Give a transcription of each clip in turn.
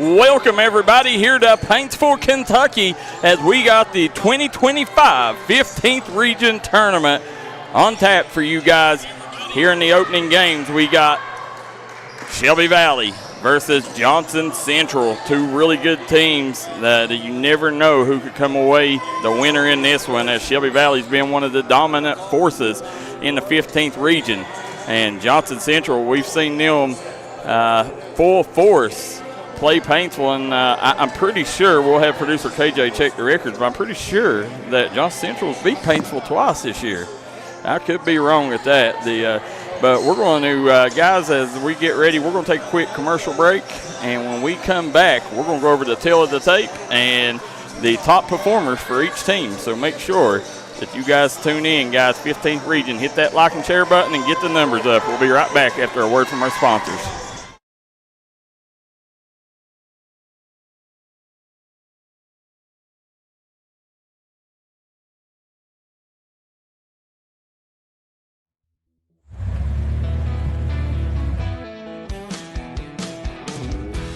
Welcome, everybody, here to Paintsville, Kentucky, as we got the 2025 15th Region Tournament on tap for you guys. Here in the opening games, we got Shelby Valley versus Johnson Central, two really good teams that you never know who could come away the winner in this one, as Shelby Valley's been one of the dominant forces in the 15th region. And Johnson Central, we've seen them full force play Paintsville, and I'm pretty sure we'll have producer KJ check the records, but I'm pretty sure that Johnson Central's beat Paintsville twice this year. I could be wrong at that. But we're going to, guys, as we get ready, we're going to take a quick commercial break, and when we come back, we're going to go over the tail of the tape and the top performers for each team. So make sure that you guys tune in, guys. 15th Region, hit that like and share button and get the numbers up. We'll be right back after a word from our sponsors.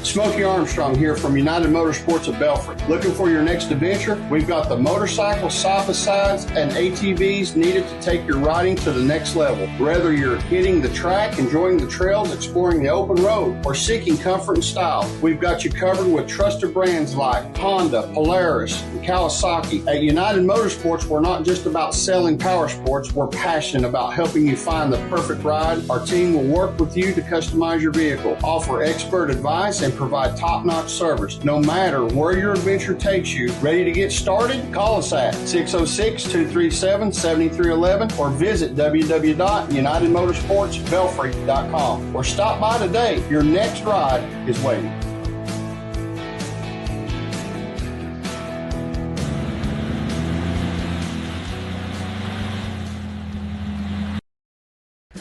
Smokey Armstrong here from United Motorsports of Belfry. Looking for your next adventure? We've got the motorcycles, side-by-sides, and ATVs needed to take your riding to the next level. Whether you're hitting the track, enjoying the trails, exploring the open road, or seeking comfort and style, we've got you covered with trusted brands like Honda, Polaris, and Kawasaki. At United Motorsports, we're not just about selling power sports, we're passionate about helping you find the perfect ride. Our team will work with you to customize your vehicle, offer expert advice, and provide top-notch service. No matter where your adventure takes you, ready to get started? Call us at 606-237-7311 or visit www.unitedmotorsportsbelfry.com or stop by today. Your next ride is waiting.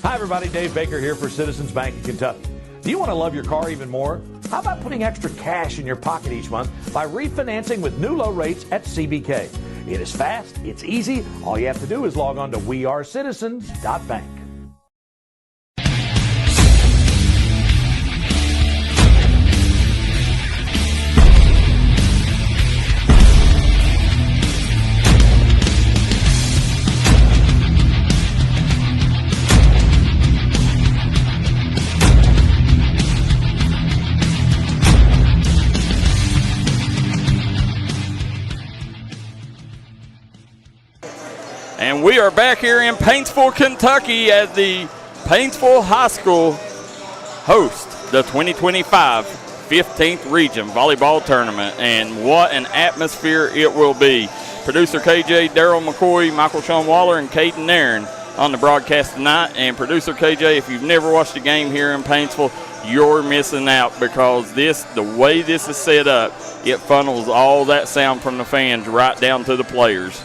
Hi everybody, Dave Baker here for Citizens Bank of Kentucky. Do you want to love your car even more? How about putting extra cash in your pocket each month by refinancing with new low rates at CBK? It is fast, it's easy. All you have to do is log on to wearecitizens.bank. And we are back here in Paintsville, Kentucky, as the Paintsville High School host the 2025 15th Region Volleyball Tournament. And what an atmosphere it will be. Producer KJ, Daryl McCoy, Michael Sean Waller, and Caden Nairn on the broadcast tonight. And producer KJ, if you've never watched a game here in Paintsville, you're missing out, because the way this is set up, it funnels all that sound from the fans right down to the players.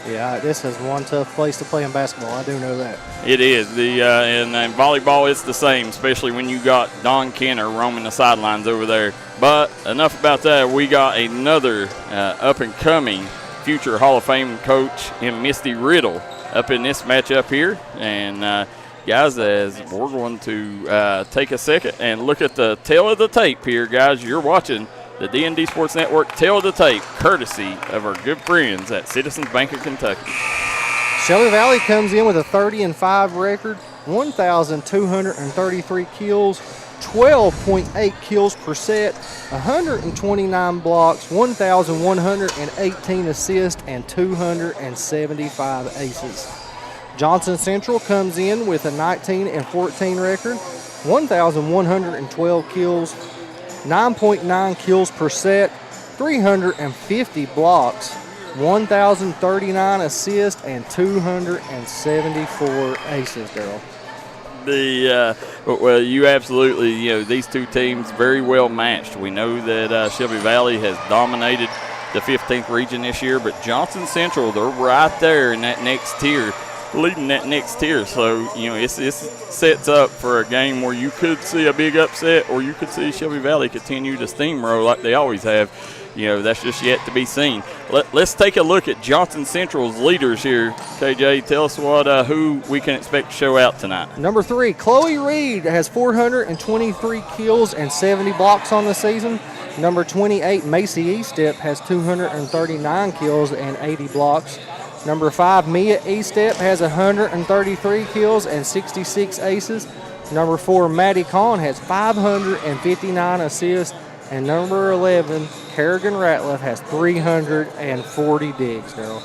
Yeah, this is one tough place to play in basketball. I do know that. It is. And volleyball, it's the same, especially when you got Don Kenner roaming the sidelines over there. But enough about that. We got another up-and-coming future Hall of Fame coach in Misty Riddle up in this matchup here. And, guys, as we're going to take a second and look at the tail of the tape here, guys. You're watching the D&D Sports Network tail of the tape, courtesy of our good friends at Citizens Bank of Kentucky. Shelby Valley comes in with a 30-5 record, 1,233 kills, 12.8 kills per set, 129 blocks, 1,118 assists, and 275 aces. Johnson Central comes in with a 19-14 record, 1,112 kills, 9.9 kills per set, 350 blocks, 1,039 assists, and 274 aces, Daryl. Well, you absolutely, these two teams very well matched. We know that Shelby Valley has dominated the 15th region this year, but Johnson Central, they're right there in that next tier, leading that next tier. So, it sets up for a game where you could see a big upset, or you could see Shelby Valley continue to steamroll like they always have. That's just yet to be seen. Let's take a look at Johnson Central's leaders here. KJ, tell us who we can expect to show out tonight. Number 3, Chloe Reed has 423 kills and 70 blocks on the season. Number 28, Macy Estep, has 239 kills and 80 blocks. Number 5, Mia Estep, has 133 kills and 66 aces. Number 4, Maddie Kahn, has 559 assists. And number 11, Kerrigan Ratliff, has 340 digs, Daryl.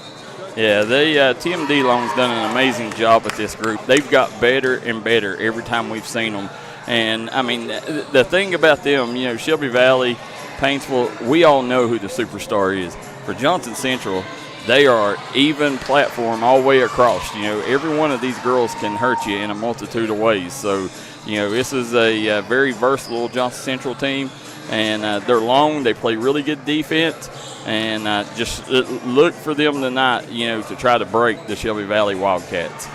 Yeah, Tim DeLong's done an amazing job with this group. They've got better and better every time we've seen them. And, I mean, the thing about them, you know, Shelby Valley, Paintsville, we all know who the superstar is. For Johnson Central, they are even platform all the way across. You know, every one of these girls can hurt you in a multitude of ways. So, you know, this is a very versatile Johnson Central team. And they're long. They play really good defense. And just look for them tonight, you know, to try to break the Shelby Valley Wildcats.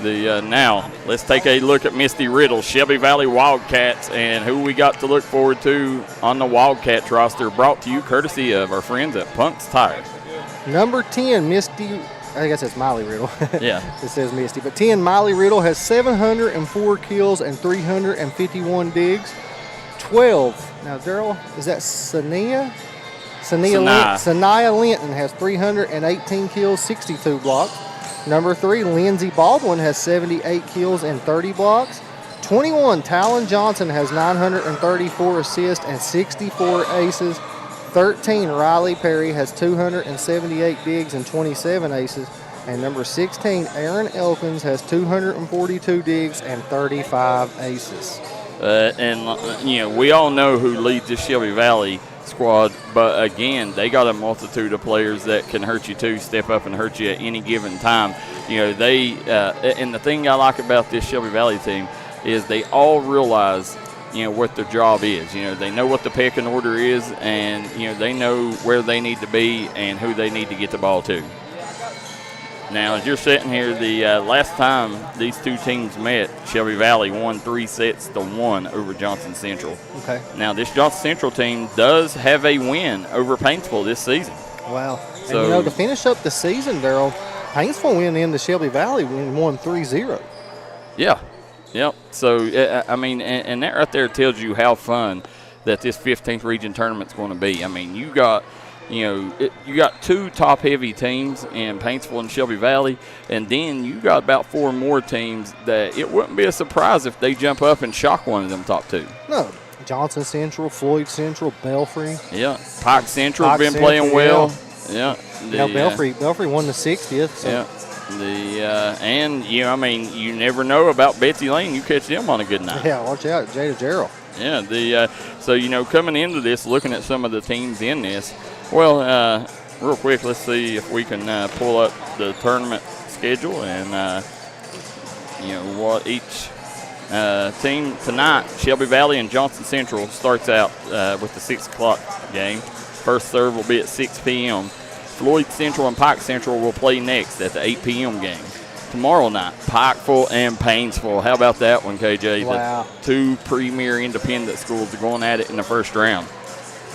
Now, let's take a look at Misty Riddle, Shelby Valley Wildcats, and who we got to look forward to on the Wildcats roster, brought to you courtesy of our friends at Punk's Tire. Number 10, Misty, I guess it's Miley Riddle. Yeah. It says Misty. But 10, Miley Riddle, has 704 kills and 351 digs. 12, now, Daryl, is that Sanaya? Sanaya Linton has 318 kills, 62 blocks. Number 3, Lindsey Baldwin, has 78 kills and 30 blocks. 21, Talon Johnson, has 934 assists and 64 aces. 13, Riley Perry, has 278 digs and 27 aces. And number 16, Aaron Elkins, has 242 digs and 35 aces. You know, we all know who leads the Shelby Valley squad, but again, they got a multitude of players that can hurt you too, step up and hurt you at any given time. You know, and the thing I like about this Shelby Valley team is they all realize, you know, what their job is. You know, they know what the pecking order is, and, you know, they know where they need to be and who they need to get the ball to. Now, as you're sitting here, the last time these two teams met, Shelby Valley won 3-1 over Johnson Central. Okay. Now, this Johnson Central team does have a win over Paintsville this season. Wow. So, and, you know, to finish up the season, Daryl, Paintsville went into Shelby Valley and won 3-0. Yeah. Yep. So, I mean, and that right there tells you how fun that this 15th region tournament's going to be. I mean, you got two top-heavy teams in Paintsville and Shelby Valley, and then you got about 4 more teams that it wouldn't be a surprise if they jump up and shock one of them top 2. No. Johnson Central, Floyd Central, Belfry. Yeah. Pike Central been playing well. Yeah. Belfry won the 60th. So. Yeah. And, you know, I mean, you never know about Betsy Lane. You catch them on a good night. Yeah, watch out, Jada Gerald. Yeah. So, you know, coming into this, looking at some of the teams in this, well, real quick, let's see if we can pull up the tournament schedule and, you know, what each team tonight. Shelby Valley and Johnson Central starts out with the 6 o'clock game. First serve will be at 6 p.m. Floyd Central and Pike Central will play next at the 8 p.m. game. Tomorrow night, Pikeville and Paintsville. How about that one, KJ? Wow. The 2 premier independent schools are going at it in the first round.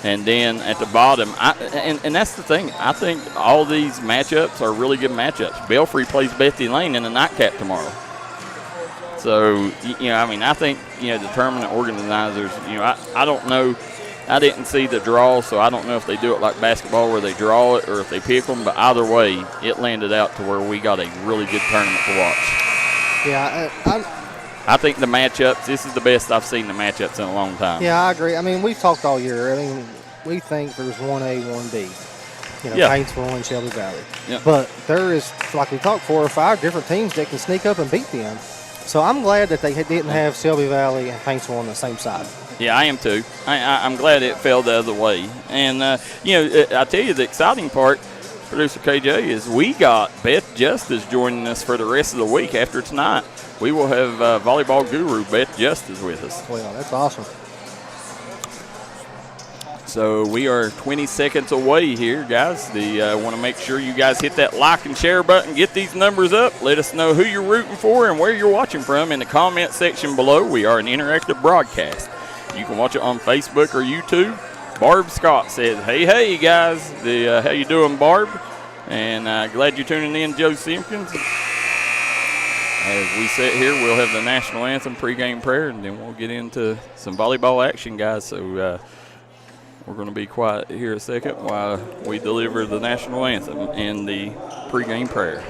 And then at the bottom, and that's the thing, I think all these matchups are really good matchups. Belfry plays Betsy Lane in the nightcap tomorrow. So, you know, I mean, I think, you know, the tournament organizers, you know, I don't know. I didn't see the draw, so I don't know if they do it like basketball where they draw it or if they pick them. But either way, it landed out to where we got a really good tournament to watch. Yeah, I think the matchups, this is the best I've seen the matchups in a long time. Yeah, I agree. I mean, we've talked all year. I mean, we think there's 1A, 1B. You know, Yeah. Paintsville and Shelby Valley. Yeah. But there is, like we talked, 4 or 5 different teams that can sneak up and beat them. So I'm glad that they didn't have Shelby Valley and Paintsville on the same side. Yeah, I am too. I'm glad it fell the other way. And, you know, I tell you, the exciting part, Producer KJ, is we got Beth Justice joining us for the rest of the week after tonight. We will have volleyball guru Beth Justice with us. Well, that's awesome. So we are 20 seconds away here, guys. Want to make sure you guys hit that like and share button, get these numbers up. Let us know who you're rooting for and where you're watching from in the comment section below. We are an interactive broadcast. You can watch it on Facebook or YouTube. Barb Scott says, hey, guys. How you doing, Barb? And glad you're tuning in, Joe Simpkins. As we sit here, we'll have the national anthem, pregame prayer, and then we'll get into some volleyball action, guys. So We're going to be quiet here a second while we deliver the national anthem and the pregame prayer.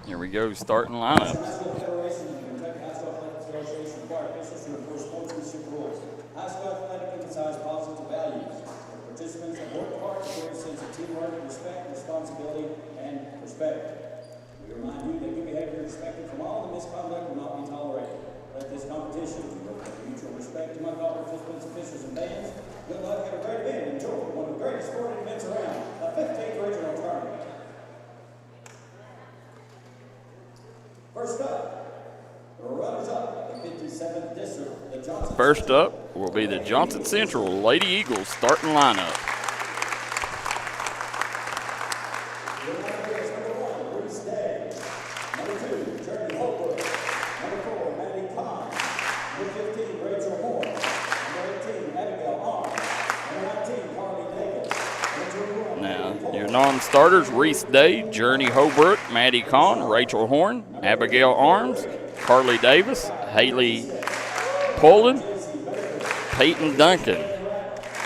Here we go, starting lineup. Participants have worked hard to create a sense of teamwork, respect, responsibility, and respect. We remind you that good behavior expected from all, and misconduct will not be tolerated. Let this competition be with mutual respect among all participants, officials, and fans. Good luck, have a great event, and enjoy one of the greatest sporting events around, the 15th Regional Tournament. First up, the runners-up, the 57th District, the Johnson. First up will be the Johnson Central Lady Eagles starting lineup. Non-starters, Reese Day, Journey Holbrook, Maddie Kahn, Rachel Horn, Abigail Arms, Carly Davis, Haley Poland, Peyton Duncan.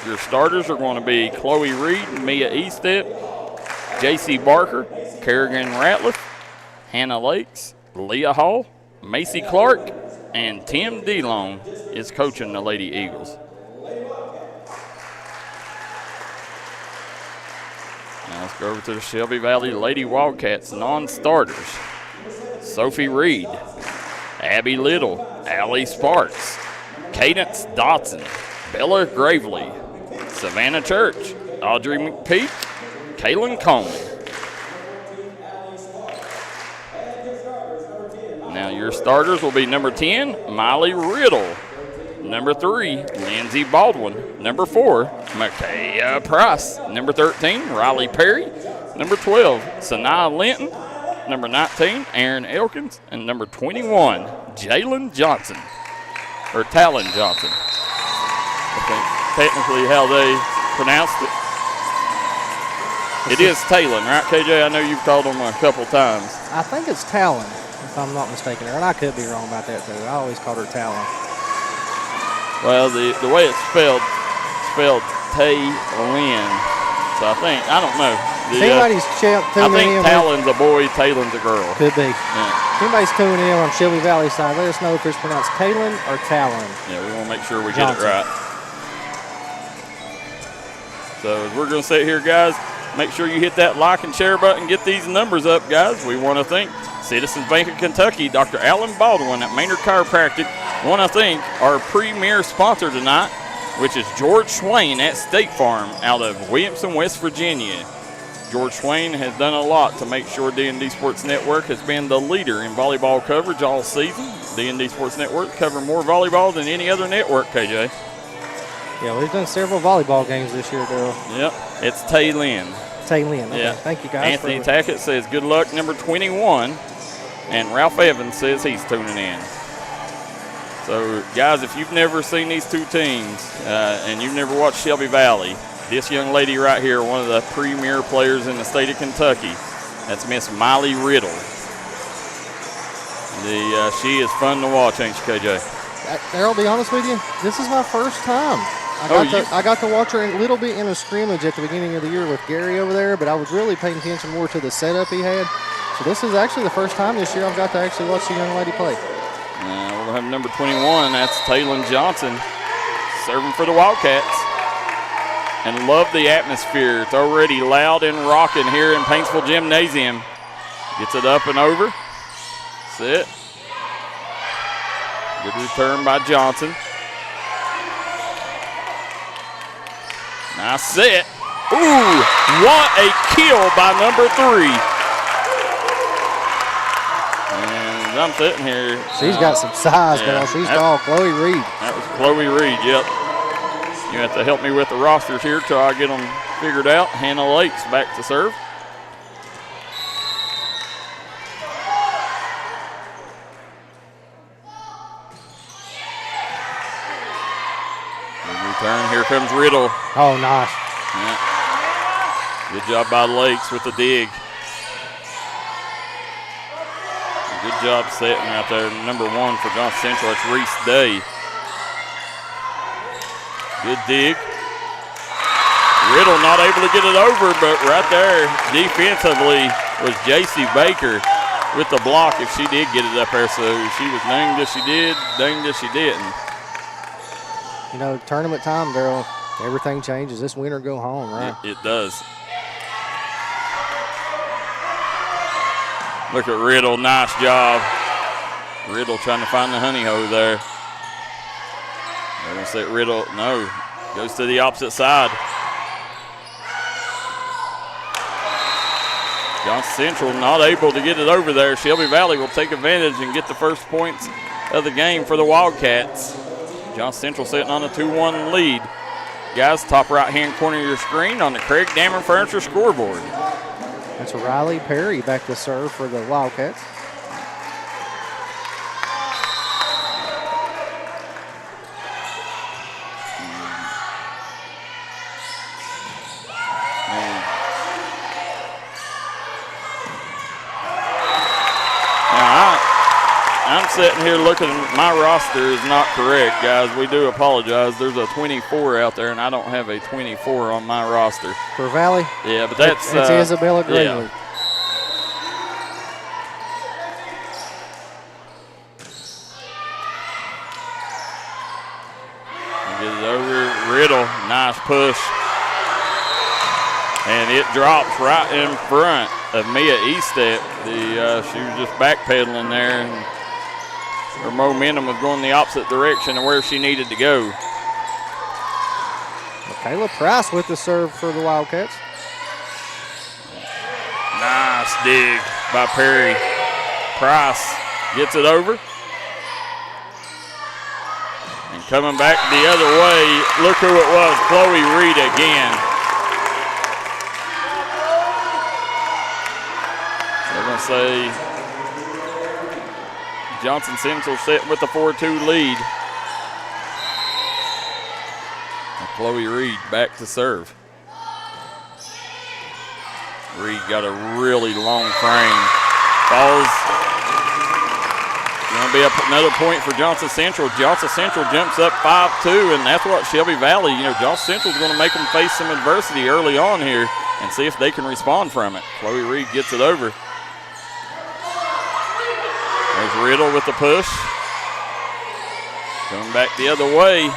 Your starters are going to be Chloe Reed, Mia Eastep, J.C. Barker, Kerrigan Ratliff, Hannah Lakes, Leah Hall, Macy Clark, and Tim DeLong is coaching the Lady Eagles. Now let's go over to the Shelby Valley Lady Wildcats non-starters. Sophie Reed, Abby Little, Allie Sparks, Cadence Dotson, Bella Gravely, Savannah Church, Audrey McPeak, Kaylin Coleman. Now your starters will be number 10, Miley Riddle. Number 3, Lindsey Baldwin. Number 4, Micaiah Price. Number 13, Riley Perry. Number 12, Sanaa Linton. Number 19, Aaron Elkins. And number 21, Jalen Johnson. Or Talon Johnson. I think technically how they pronounced it. It is Talon, right, KJ? I know you've called them a couple times. I think it's Talon, if I'm not mistaken. And I could be wrong about that, too. I always called her Talon. Well, the way it's spelled Tay-Lin. So I don't know. Anybody's tuning in. I think Talon's a boy, Talon's a girl. Could be. Yeah. If anybody's tuning in on Shelby Valley side, let us know if it's pronounced Talon or Talon. Yeah, we want to make sure we Johnson. get it right. So as we're going to sit here, guys, make sure you hit that like and share button. Get these numbers up, guys. We want to thank Citizens Bank of Kentucky, Dr. Alan Baldwin at Maynard Chiropractic. Want to thank our premier sponsor tonight, which is George Swain at State Farm out of Williamson, West Virginia. George Swain has done a lot to make sure D&D Sports Network has been the leader in volleyball coverage all season. D&D Sports Network cover more volleyball than any other network, KJ. Yeah, we've done several volleyball games this year, Daryl. Yep, it's Tay-Lin. Tay-Lin, okay. Yeah. Thank you, guys. Anthony Tackett says good luck, number 21. And Ralph Evans says he's tuning in. So, guys, if you've never seen these two teams and you've never watched Shelby Valley, this young lady right here, one of the premier players in the state of Kentucky, that's Miss Miley Riddle. She is fun to watch, ain't she, KJ? Daryl, I'll be honest with you, this is my first time. I got to watch her a little bit in a scrimmage at the beginning of the year with Gary over there, but I was really paying attention more to the setup he had. So this is actually the first time this year I've got to actually watch the young lady play. We'll have number 21, that's Talon Johnson, serving for the Wildcats. And love the atmosphere. It's already loud and rocking here in Paintsville Gymnasium. Gets it up and over. Set. Good return by Johnson. Nice set. Ooh, what a kill by number 3. And I'm sitting here. She's got some size, girl. She's tall. Chloe Reed. That was Chloe Reed, yep. You have to help me with the rosters here till I get them figured out. Hannah Lakes back to serve. Good return. Here comes Riddle. Oh, nice. Yeah. Good job by Lakes with the dig. Good job setting right there. Number 1 for Johnson Central. It's Reese Day. Good dig. Riddle not able to get it over, but right there defensively was J.C. Baker with the block if she did get it up there. So she was danged if she did, danged if she didn't. You know, tournament time, Daryl, everything changes. This winner go home, right? It does. Look at Riddle, nice job. Riddle trying to find the honey hole there. They're going to say Riddle, no, goes to the opposite side. Johnson Central not able to get it over there. Shelby Valley will take advantage and get the first points of the game for the Wildcats. Johnson Central sitting on a 2-1 lead. Guys, top right-hand corner of your screen on the Craig Damon Furniture scoreboard. That's Riley Perry back to serve for the Wildcats. I'm sitting here looking, my roster is not correct, guys. We do apologize. There's a 24 out there, and I don't have a 24 on my roster. For Valley? Yeah, but that's Isabella Greenlee. Yeah. Get it over. Riddle, nice push. And it drops right in front of Mia Estep. She was just backpedaling there, and her momentum was going the opposite direction of where she needed to go. Michaela Price with the serve for the Wildcats. Nice dig by Perry. Price gets it over. And coming back the other way, look who it was, Chloe Reed again. They're going to say Johnson Central sitting with the 4-2 lead. And Chloe Reed back to serve. Reed got a really long frame. Falls. Going to be another point for Johnson Central. Johnson Central jumps up 5-2, and that's what Shelby Valley, Johnson Central's going to make them face some adversity early on here and see if they can respond from it. Chloe Reed gets it over. There's Riddle with the push. Coming back the other way.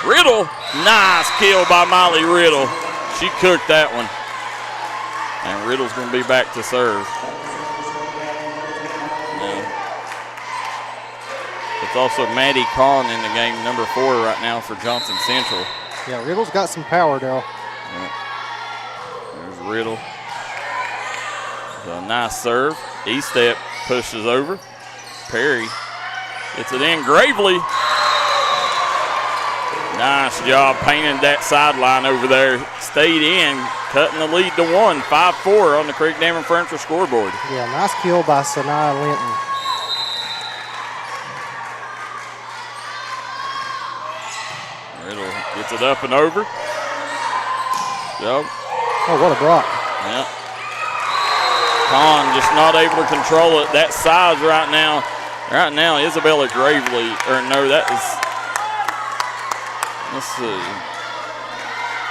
Riddle, nice kill by Molly Riddle. She cooked that one. And Riddle's going to be back to serve. It's also Maddie Kahn in the game, number 4 right now for Johnson Central. Yeah, Riddle's got some power, Dale. Yeah. There's Riddle. A nice serve. E-step pushes over. Perry gets it in. Gravely. Nice job painting that sideline over there. Stayed in, cutting the lead to 1. 5-4 on the Creek Dam and Furniture scoreboard. Yeah, nice kill by Sanaya Linton. Riddle gets it up and over. Yep. Oh, what a block. Yep. Kahn just not able to control it. That size right now, Isabella Gravely, or no, that is, let's see.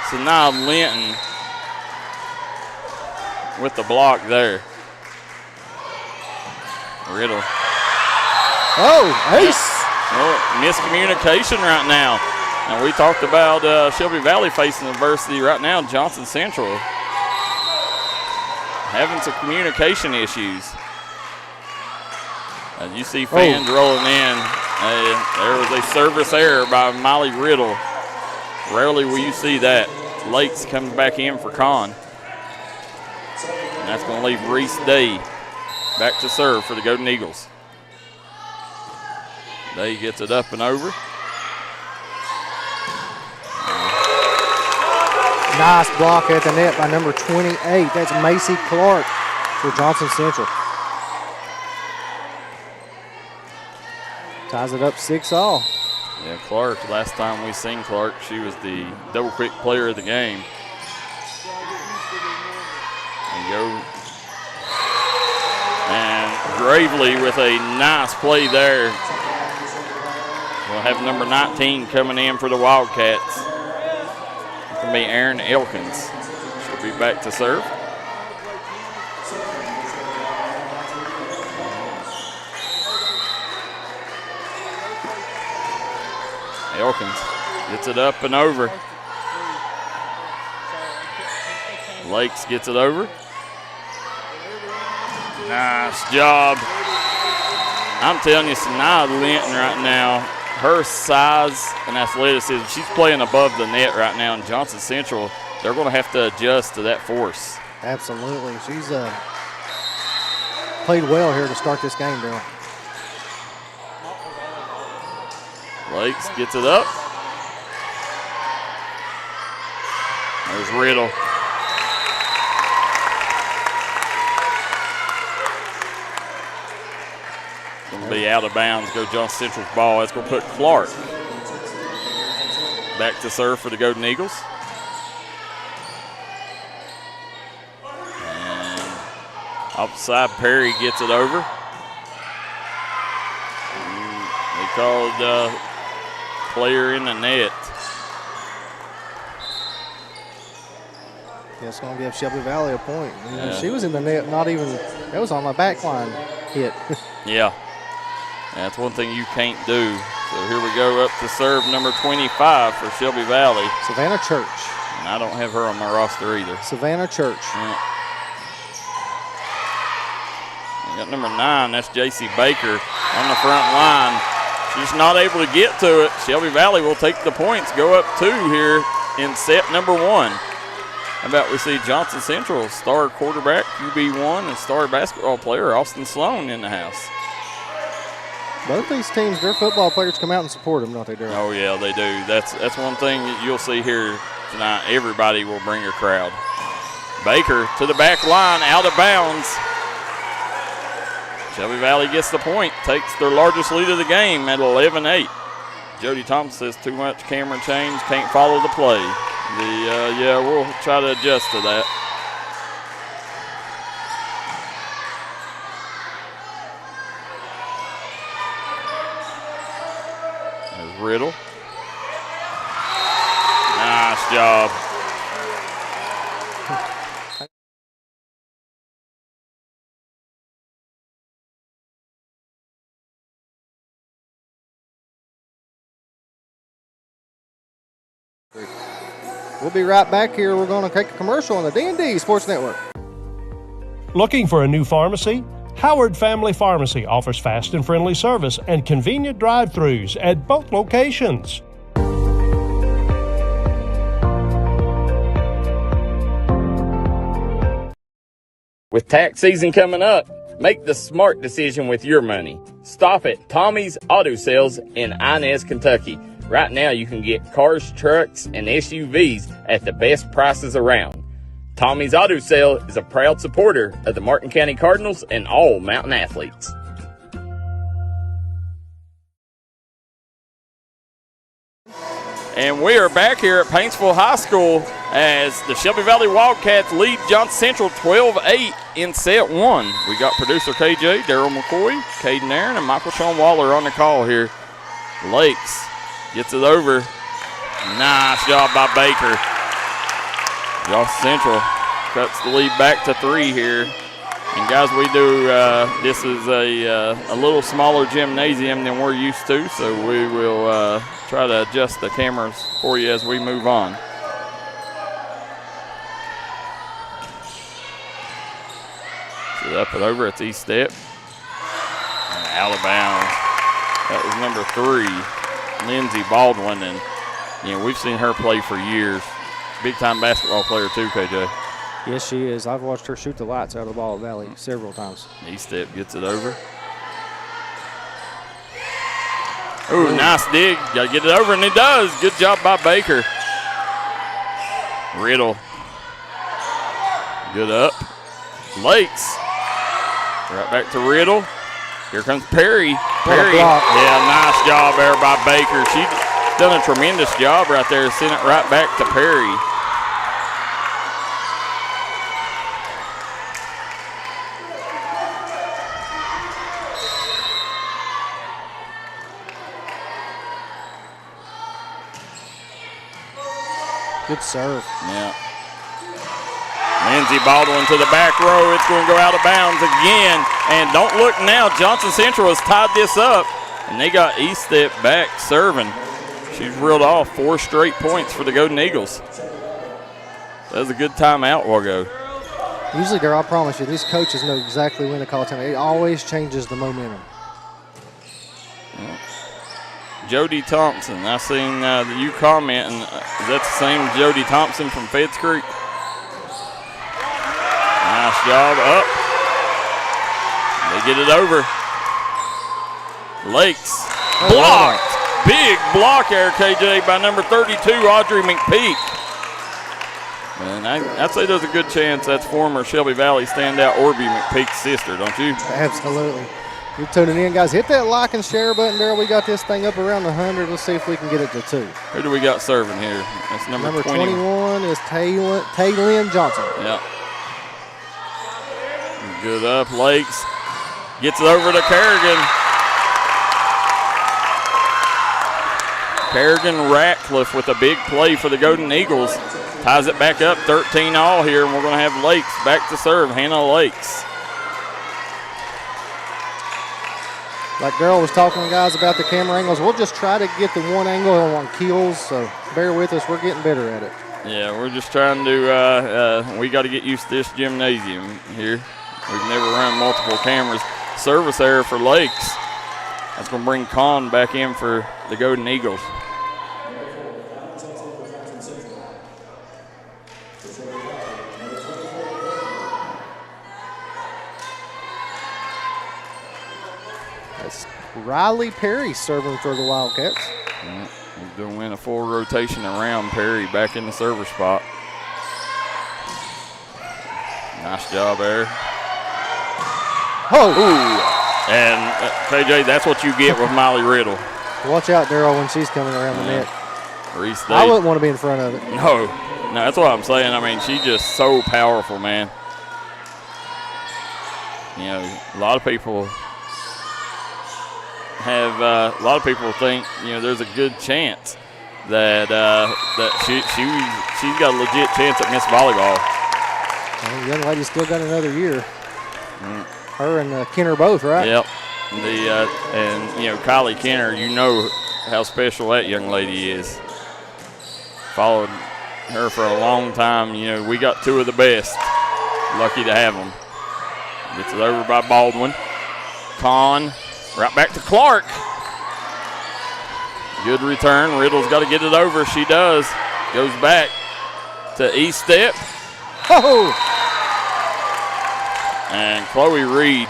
So now Linton with the block there. Riddle. Oh, ace. Oh, miscommunication right now. And we talked about Shelby Valley facing adversity right now. Johnson Central having some communication issues. As you see fans rolling in, there was a service error by Molly Riddle. Rarely will you see that. Lakes comes back in for Kahn. And that's going to leave Reese Day back to serve for the Golden Eagles. Day gets it up and over. Nice block at the net by number 28. That's Macy Clark for Johnson Central. Ties it up 6-all. Yeah, Clark, last time we seen Clark, she was the double quick player of the game. There you go. And Gravely with a nice play there. We'll have number 19 coming in for the Wildcats. It's going to be Erin Elkins. She'll be back to serve. Elkins gets it up and over. Lakes gets it over. Nice job. I'm telling you, Sanaa Linton right now, her size and athleticism, she's playing above the net right now in Johnson Central. They're going to have to adjust to that force. Absolutely. She's played well here to start this game, Bill. Lakes gets it up. There's Riddle. Going to be out of bounds. Go Johnson Central's ball. That's going to put Clark back to serve for the Golden Eagles. And outside Perry gets it over. They called player in the net. Yeah, it's going to give Shelby Valley a point. She was in the net, not even, that was on my back line hit. Yeah. That's one thing you can't do. So here we go up to serve number 25 for Shelby Valley. Savannah Church. And I don't have her on my roster either. Savannah Church. Yeah. We got number 9, that's J.C. Baker on the front line. just not able to get to it. Shelby Valley will take the points, go up 2 here in set number 1. How about we see Johnson Central star quarterback, QB1, and star basketball player Austin Sloan in the house. Both these teams, their football players come out and support them, don't they, Darryl? Oh, yeah, they do. That's one thing that you'll see here tonight. Everybody will bring a crowd. Baker to the back line, out of bounds. Shelby Valley gets the point, takes their largest lead of the game at 11-8. Jody Thompson says too much camera change, can't follow the play. Yeah, we'll try to adjust to that. There's Riddle. Nice job. We'll be right back here. We're going to take a commercial on the D&D Sports Network. Looking for a new pharmacy? Howard Family Pharmacy offers fast and friendly service and convenient drive-thrus at both locations. With tax season coming up, make the smart decision with your money. Stop at Tommy's Auto Sales in Inez, Kentucky. Right now you can get cars, trucks, and SUVs at the best prices around. Tommy's Auto Sale is a proud supporter of the Martin County Cardinals and all Mountain athletes. And we are back here at Paintsville High School as the Shelby Valley Wildcats lead Johnson Central 12-8 in set 1. We got producer KJ, Daryl McCoy, Caden Aaron, and Michael Sean Waller on the call here. Lakes gets it over. Nice job by Baker. Johnson Central cuts the lead back to 3 here. And guys, we do, this is a little smaller gymnasium than we're used to, so we will try to adjust the cameras for you as we move on. So up and over, it's East Step. And out of bounds. That was number 3, Lindsey Baldwin, and you know, we've seen her play for years. Big-time basketball player too, KJ. Yes, she is. I've watched her shoot the lights out of the ball at Valley several times. East Step gets it over. Ooh, nice dig. Got to get it over, and it does. Good job by Baker. Riddle. Good up. Lakes. Right back to Riddle. Here comes Perry. Perry. Yeah, nice job there by Baker. She's done a tremendous job right there, sending it right back to Perry. Good serve. Yeah. Lindsey Baldwin to the back row. It's going to go out of bounds again. And don't look now. Johnson Central has tied this up. And they got East Step back serving. She's reeled off 4 straight points for the Golden Eagles. That was a good timeout, Wargo. Usually, Darryl, I promise you, these coaches know exactly when to call time. It always changes the momentum. Yeah. Jody Thompson. I seen you commenting. Is that the same Jody Thompson from Feds Creek? Nice job up. They get it over. Lakes blocked. Big block there, KJ, by number 32, Audrey McPeak. And I'd say there's a good chance that's former Shelby Valley standout Orby McPeak's sister, don't you? Absolutely. You're tuning in, guys. Hit that like and share button, Darryl. We got this thing up around 100. Let's see if we can get it to 2. Who do we got serving here? That's number 21 is Taylin Johnson. Yeah. Good up. Lakes gets it over to Kerrigan. Kerrigan Ratcliffe with a big play for the Golden Eagles. Ties it back up 13-all here, and we're going to have Lakes back to serve. Hannah Lakes. Like Darryl was talking, guys, about the camera angles, we'll just try to get the one angle on keels, so bear with us. We're getting better at it. Yeah, we're just trying to, we got to get used to this gymnasium here. We've never run multiple cameras. Service error for Lakes. That's going to bring Kahn back in for the Golden Eagles. That's Riley Perry serving for the Wildcats. Yeah, he's going to win a full rotation around Perry back in the server spot. Nice job there. Oh! Ooh. And KJ, that's what you get with Molly Riddle. Watch out, Daryl, when she's coming around the net. Reese I wouldn't want to be in front of it. No, that's what I'm saying. I mean, she's just so powerful, man. You know, a lot of people think, you know, there's a good chance that she's got a legit chance at Miss Volleyball. Well, the young lady's still got another year. Her and Kenner both, right? Yep. And you know, Kylie Kenner, you know how special that young lady is. Followed her for a long time. You know, we got two of the best. Lucky to have them. Gets it over by Baldwin. Kahn, right back to Clark. Good return. Riddle's got to get it over. She does. Goes back to East Step. Oh! And Chloe Reed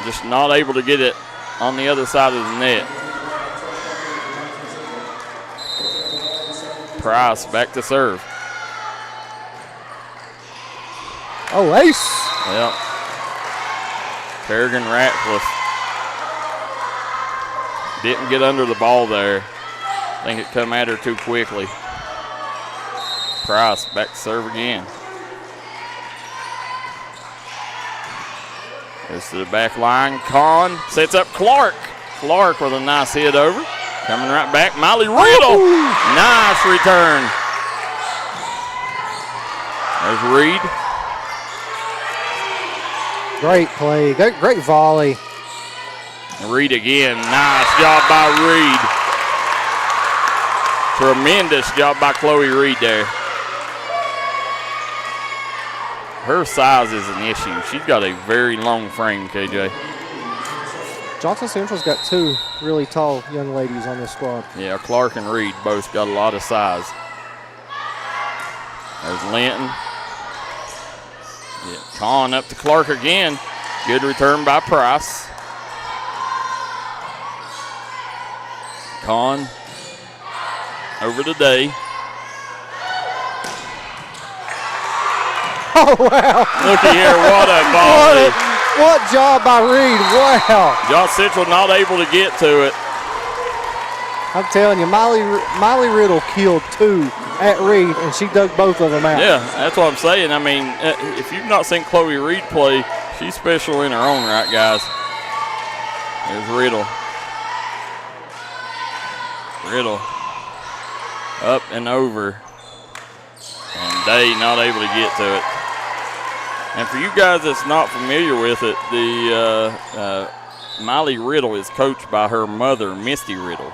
just not able to get it on the other side of the net. Price back to serve. Oh, ace. Yep. Peregrine Ratcliffe didn't get under the ball there. I think it come at her too quickly. Price back to serve again. Goes to the back line. Kahn sets up Clark. Clark with a nice hit over. Coming right back. Molly Riddle. Ooh. Nice return. There's Reed. Great play. Great volley. Reed again. Nice job by Reed. Tremendous job by Chloe Reed there. Her size is an issue. She's got a very long frame, KJ. Johnson Central's got two really tall young ladies on this squad. Yeah, Clark and Reed both got a lot of size. There's Linton. Yeah, Kahn up to Clark again. Good return by Price. Kahn over to Day. Oh, wow. Looky here, what a volley. What job by Reed. Wow. John Central not able to get to it. I'm telling you, Molly Riddle killed two at Reed, and she dug both of them out. Yeah, that's what I'm saying. I mean, if you've not seen Chloe Reed play, she's special in her own right, guys. There's Riddle. Riddle up and over. And Day not able to get to it. And for you guys that's not familiar with it, the Molly Riddle is coached by her mother, Misty Riddle.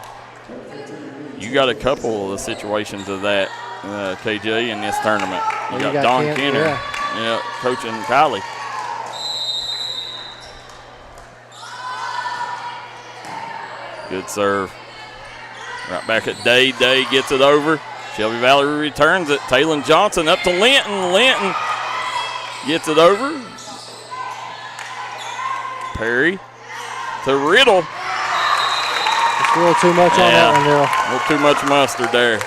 You got a couple of the situations of that, KJ, in this tournament. You got Dawn Kenner, coaching Kylie. Good serve. Right back at Day. Day gets it over. Shelby Valley returns it. Taylon Johnson up to Linton. Linton gets it over. Perry to Riddle. It's a little too much on that one, Daryl. A little too much mustard there.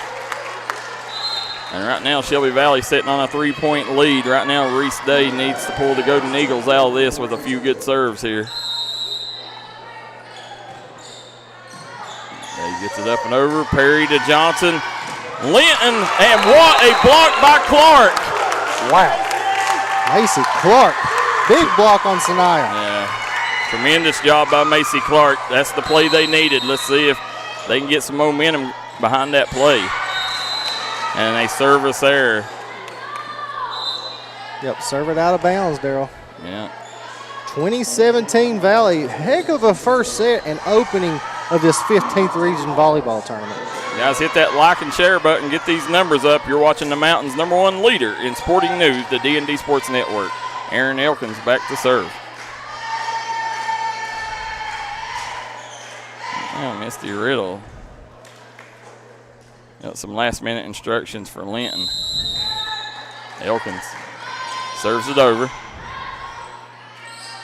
And right now, Shelby Valley sitting on a 3-point lead. Right now, Reese Day needs to pull the Golden Eagles out of this with a few good serves here. Day gets it up and over. Perry to Johnson. Linton, and what a block by Clark. Wow. Macy Clark. Big block on Sanaya. Yeah. Tremendous job by Macy Clark. That's the play they needed. Let's see if they can get some momentum behind that play. And a service error. Yep, serve it out of bounds, Daryl. Yeah. 2017 Valley. Heck of a first set and opening of this 15th Region Volleyball Tournament. Guys, hit that like and share button. Get these numbers up. You're watching the Mountains' #1 leader in sporting news, the D&D Sports Network. Aaron Elkins back to serve. Oh, Misty Riddle. Got some last-minute instructions for Linton. Elkins serves it over.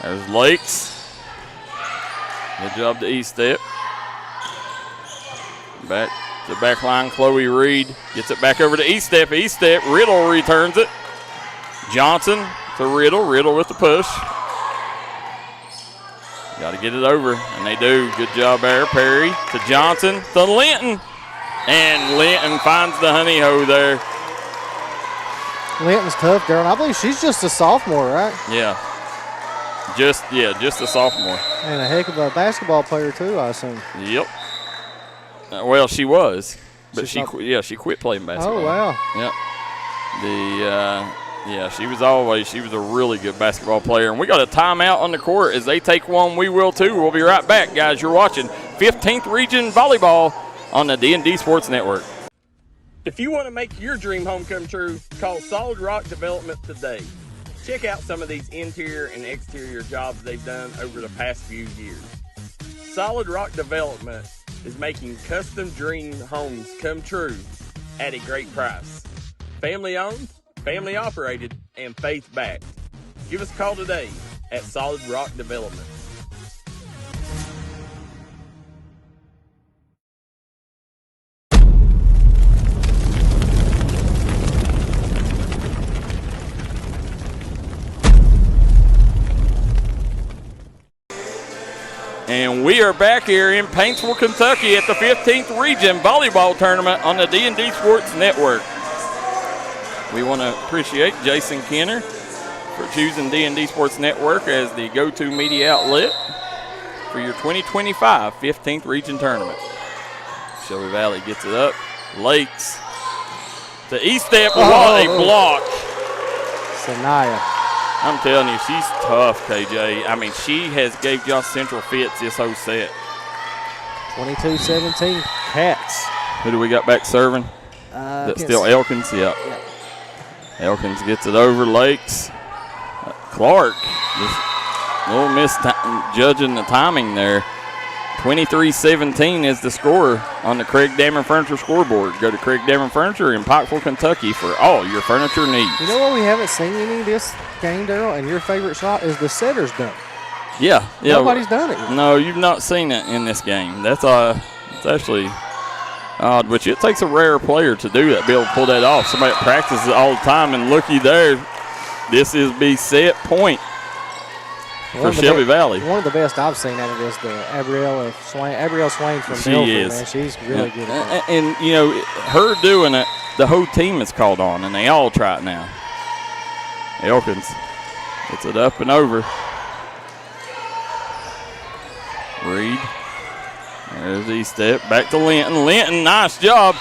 There's Lakes. Good job to E-step. Back to the back line, Chloe Reed gets it back over to E-step. E-step, Riddle returns it. Johnson to Riddle. Riddle with the push. Got to get it over, and they do. Good job there. Perry to Johnson to Linton. And Linton finds the honey hole there. Linton's tough, Darrell. I believe she's just a sophomore, right? Yeah. Just a sophomore. And a heck of a basketball player, too, I assume. Yep. Well, she was. But she quit playing basketball. Oh, wow. Yep. She was a really good basketball player. And we got a timeout on the court. As they take one, we will too. We'll be right back, guys. You're watching 15th Region Volleyball on the D&D Sports Network. If you want to make your dream home come true, call Solid Rock Development today. Check out some of these interior and exterior jobs they've done over the past few years. Solid Rock Development is making custom dream homes come true at a great price. Family owned, family operated, and faith backed. Give us a call today at Solid Rock Development. And we are back here in Paintsville, Kentucky at the 15th Region Volleyball Tournament on the D&D Sports Network. We want to appreciate Jason Kenner for choosing D&D Sports Network as the go-to media outlet for your 2025 15th Region Tournament. Shelby Valley gets it up. Lakes to E-step without a block. Sanaya. I'm telling you, she's tough, KJ. I mean, she has gave y'all Central fits this whole set. 22-17 Cats. Who do we got back serving? That's still Elkins? Yep. Elkins gets it over. Lakes. Clark just a little misjudging the timing there. 23-17 is the score on the Craig Dameron Furniture scoreboard. Go to Craig Dameron Furniture in Pikeville, Kentucky for all your furniture needs. You know what we haven't seen any of this game, Darrell, and your favorite shot is the setter's dunk. Yeah. Nobody's done it yet. No, you've not seen it in this game. That's it's actually odd, which it takes a rare player to do that, be able to pull that off. Somebody that practices it all the time, and looky there, this is be set point for Shelby Valley. One of the best I've seen out of this, the Abrielle Swain from she Belford, is. man. She's really good at that. And, you know, her doing it, the whole team is called on, and they all try it now. Elkins gets it up and over. Reed. There's E-step. Back to Linton. Linton, nice job.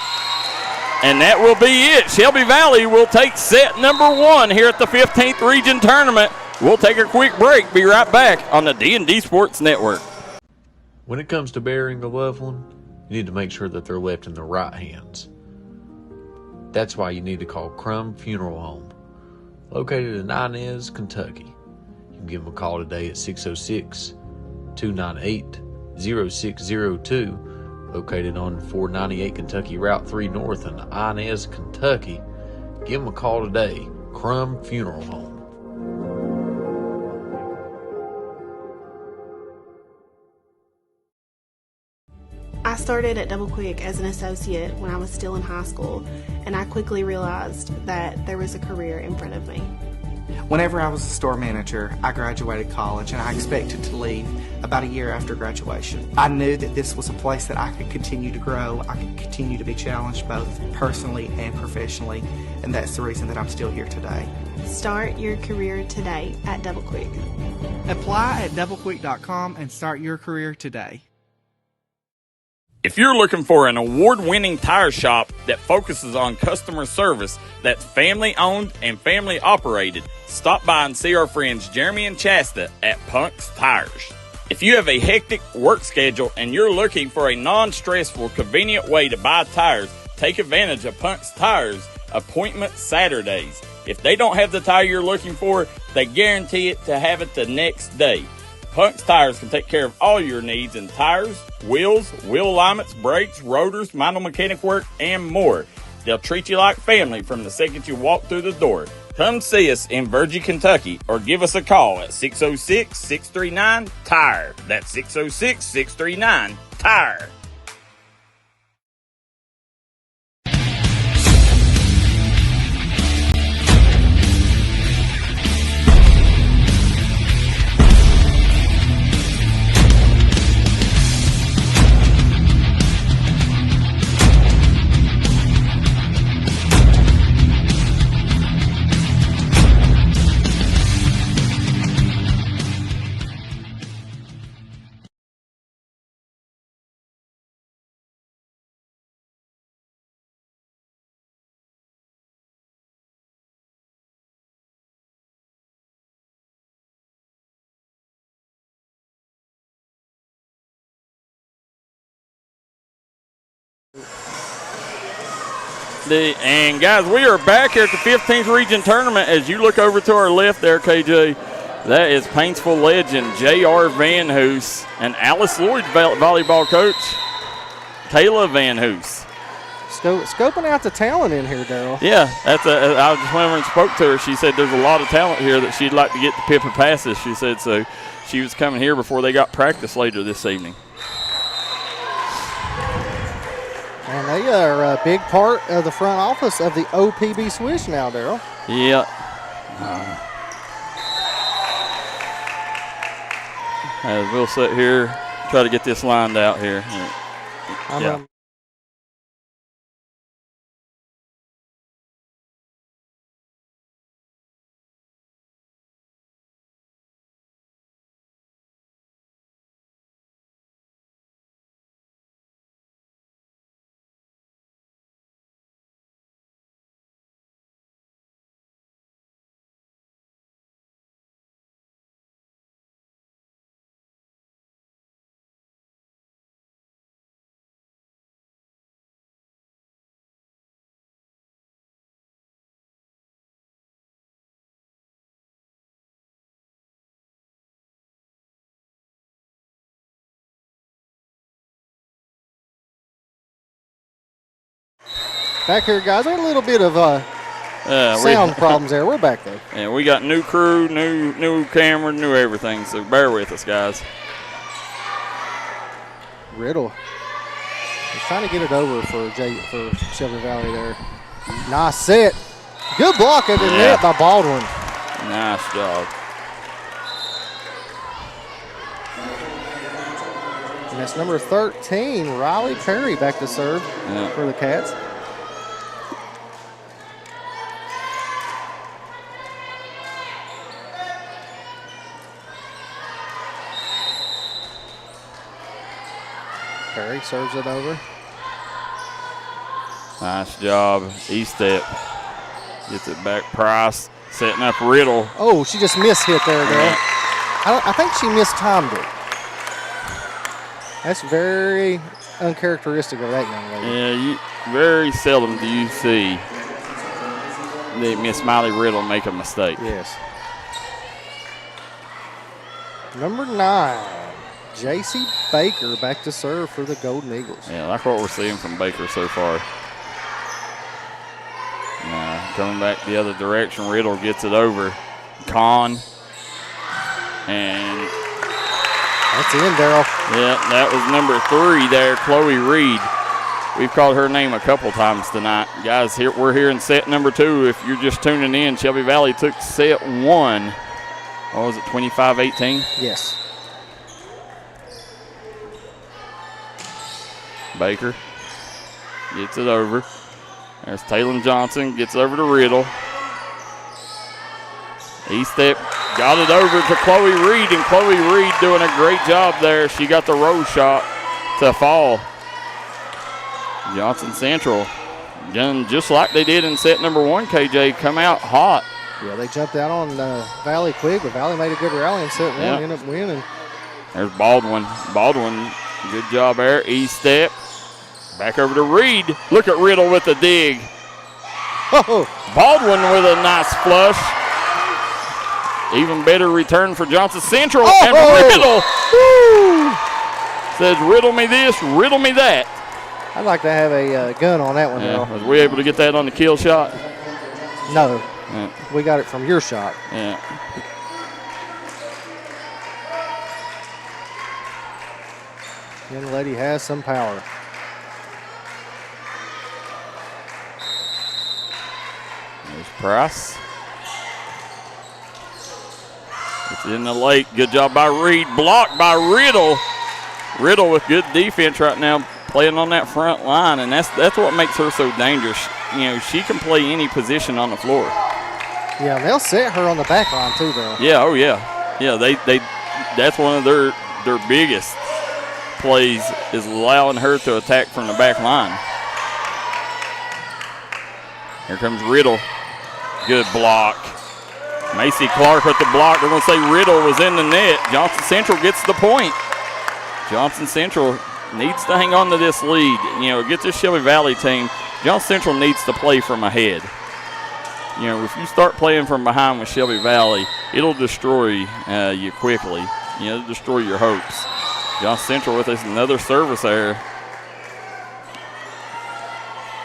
And that will be it. Shelby Valley will take set number 1 here at the 15th Region Tournament. We'll take a quick break. Be right back on the D&D Sports Network. When it comes to burying a loved one, you need to make sure that they're left in the right hands. That's why you need to call Crum Funeral Home, located in Inez, Kentucky. You can give them a call today at 606-298-0602, located on 498 Kentucky Route 3 North in Inez, Kentucky. Give them a call today, Crum Funeral Home. I started at Double Quick as an associate when I was still in high school, and I quickly realized that there was a career in front of me. Whenever I was a store manager, I graduated college and I expected to leave about a year after graduation. I knew that this was a place that I could continue to grow, I could continue to be challenged both personally and professionally, and that's the reason that I'm still here today. Start your career today at Double Quick. Apply at doublequick.com and start your career today. If you're looking for an award-winning tire shop that focuses on customer service that's family-owned and family-operated, stop by and see our friends Jeremy and Chasta at Punk's Tires. If you have a hectic work schedule and you're looking for a non-stressful, convenient way to buy tires, take advantage of Punk's Tires Appointment Saturdays. If they don't have the tire you're looking for, they guarantee it to have it the next day. Punk's Tires can take care of all your needs in tires, wheels, wheel alignments, brakes, rotors, minor mechanic work, and more. They'll treat you like family from the second you walk through the door. Come see us in Virgie, Kentucky, or give us a call at 606-639-TIRE. That's 606-639-TIRE. And guys, we are back here at the 15th Region Tournament. As you look over to our left there, KJ, that is Paintsville legend J.R. Van Hoos and Alice Lloyd's volleyball coach, Kayla Van Hoos. Scoping out the talent in here, Daryl. Yeah, I just went over and spoke to her. She said there's a lot of talent here that she'd like to get the Pippa passes. She said so. She was coming here before they got practice later this evening. And they are a big part of the front office of the OPB Swish now, Daryl. Yeah. As we'll sit here, try to get this lined out here. Yeah. Back here, guys, a little bit of sound problems there. We're back, though. Yeah, we got new crew, new camera, new everything, so bear with us, guys. Riddle is trying to get it over for Shelby Valley there. Nice set. Good block at the net by Baldwin. Nice job. And that's number 13, Riley Perry, back to serve for the Cats. Perry serves it over. Nice job. E-step. Gets it back. Price setting up Riddle. Oh, she just mishit there, girl. I think she mistimed it. That's very uncharacteristic of that young lady. Yeah, very seldom do you see Miss Miley Riddle make a mistake. Yes. Number 9. J.C. Baker back to serve for the Golden Eagles. Yeah, like what we're seeing from Baker so far. Now, coming back the other direction, Riddle gets it over. Con. And that's in, Daryl. Yeah, that was number 3 there, Chloe Reed. We've called her name a couple times tonight. Guys, we're here in set number 2. If you're just tuning in, Shelby Valley took set 1. What was it, 25-18? Yes. Baker gets it over. There's Taylor Johnson, gets over to Riddle. E-step, got it over to Chloe Reed, and Chloe Reed doing a great job there. She got the roll shot to fall. Johnson Central, done just like they did in set number 1, KJ, come out hot. Yeah, they jumped out on Valley quick, but Valley made a good rally in set 1, ended up winning. There's Baldwin. Baldwin, good job there. E-step. Back over to Reed. Look at Riddle with the dig. Oh. Baldwin with a nice flush. Even better return for Johnson Central. Oh! And Riddle says, riddle me this, riddle me that. I'd like to have a gun on that one, Yeah, though. was we able to get that on the kill shot? No. Yeah. We got it from your shot. Yeah. Young lady has some power. There's Price. It's in the lake. Good job by Reed. Blocked by Riddle. Riddle with good defense right now, playing on that front line, and that's what makes her so dangerous. You know, she can play any position on the floor. Yeah, they'll set her on the back line too, though. Yeah, oh yeah. Yeah, they that's one of their biggest plays is allowing her to attack from the back line. Here comes Riddle. Good block. Macy Clark with the block. They're going to say Riddle was in the net. Johnson Central gets the point. Johnson Central needs to hang on to this lead. You know, get this Shelby Valley team. Johnson Central needs to play from ahead. You know, if you start playing from behind with Shelby Valley, it'll destroy you quickly. You know, it'll destroy your hopes. Johnson Central with us another service error.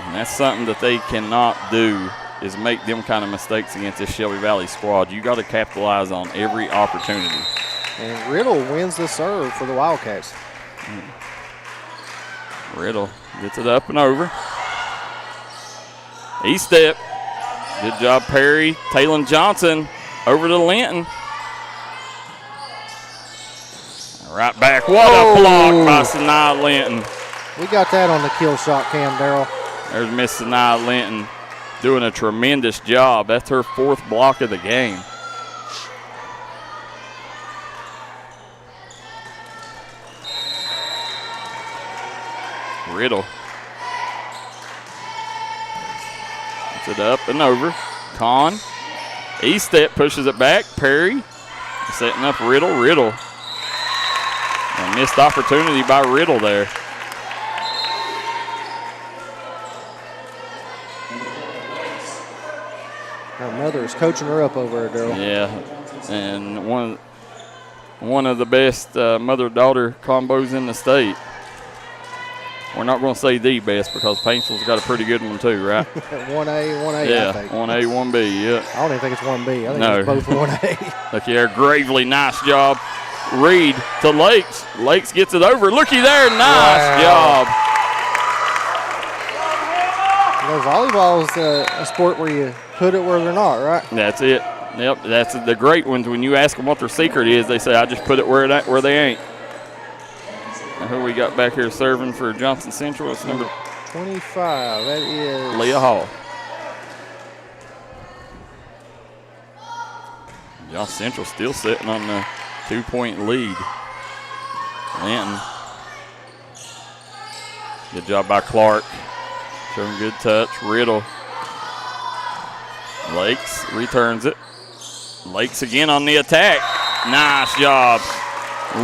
And that's something that they cannot do, is make them kind of mistakes against this Shelby Valley squad. You got to capitalize on every opportunity. And Riddle wins the serve for the Wildcats. Riddle gets it up and over. E-step. Good job, Perry. Taylon Johnson over to Linton. Right back. What a block by Sanaa Linton. We got that on the kill shot cam, Darryl. There's Miss Sanaa Linton doing a tremendous job. That's her 4th block of the game. Riddle. Gets it up and over. Kahn. E-step pushes it back. Perry setting up Riddle. Riddle. A missed opportunity by Riddle there. Her mother is coaching her up over there, Darryl. Yeah, and one of the best mother-daughter combos in the state. We're not going to say the best because Paintsville's got a pretty good one too, right? 1A, yeah, I think. 1A, 1B, yeah. I don't even think it's 1B. I think No. it's both 1A. Look here, Gravely, nice job. Reed to Lakes. Lakes gets it over. Looky there, nice job. You know, volleyball is a sport where you put it where they're not, right? That's it. Yep, that's the great ones. When you ask them what their secret is, they say, I just put it where they ain't. Now, who we got back here serving for Johnson Central? It's number 25. That is Leah Hall. Johnson Central still sitting on the 2-point lead. Linton. Good job by Clark. Showing good touch. Riddle. Lakes returns it. Lakes again on the attack. Nice job.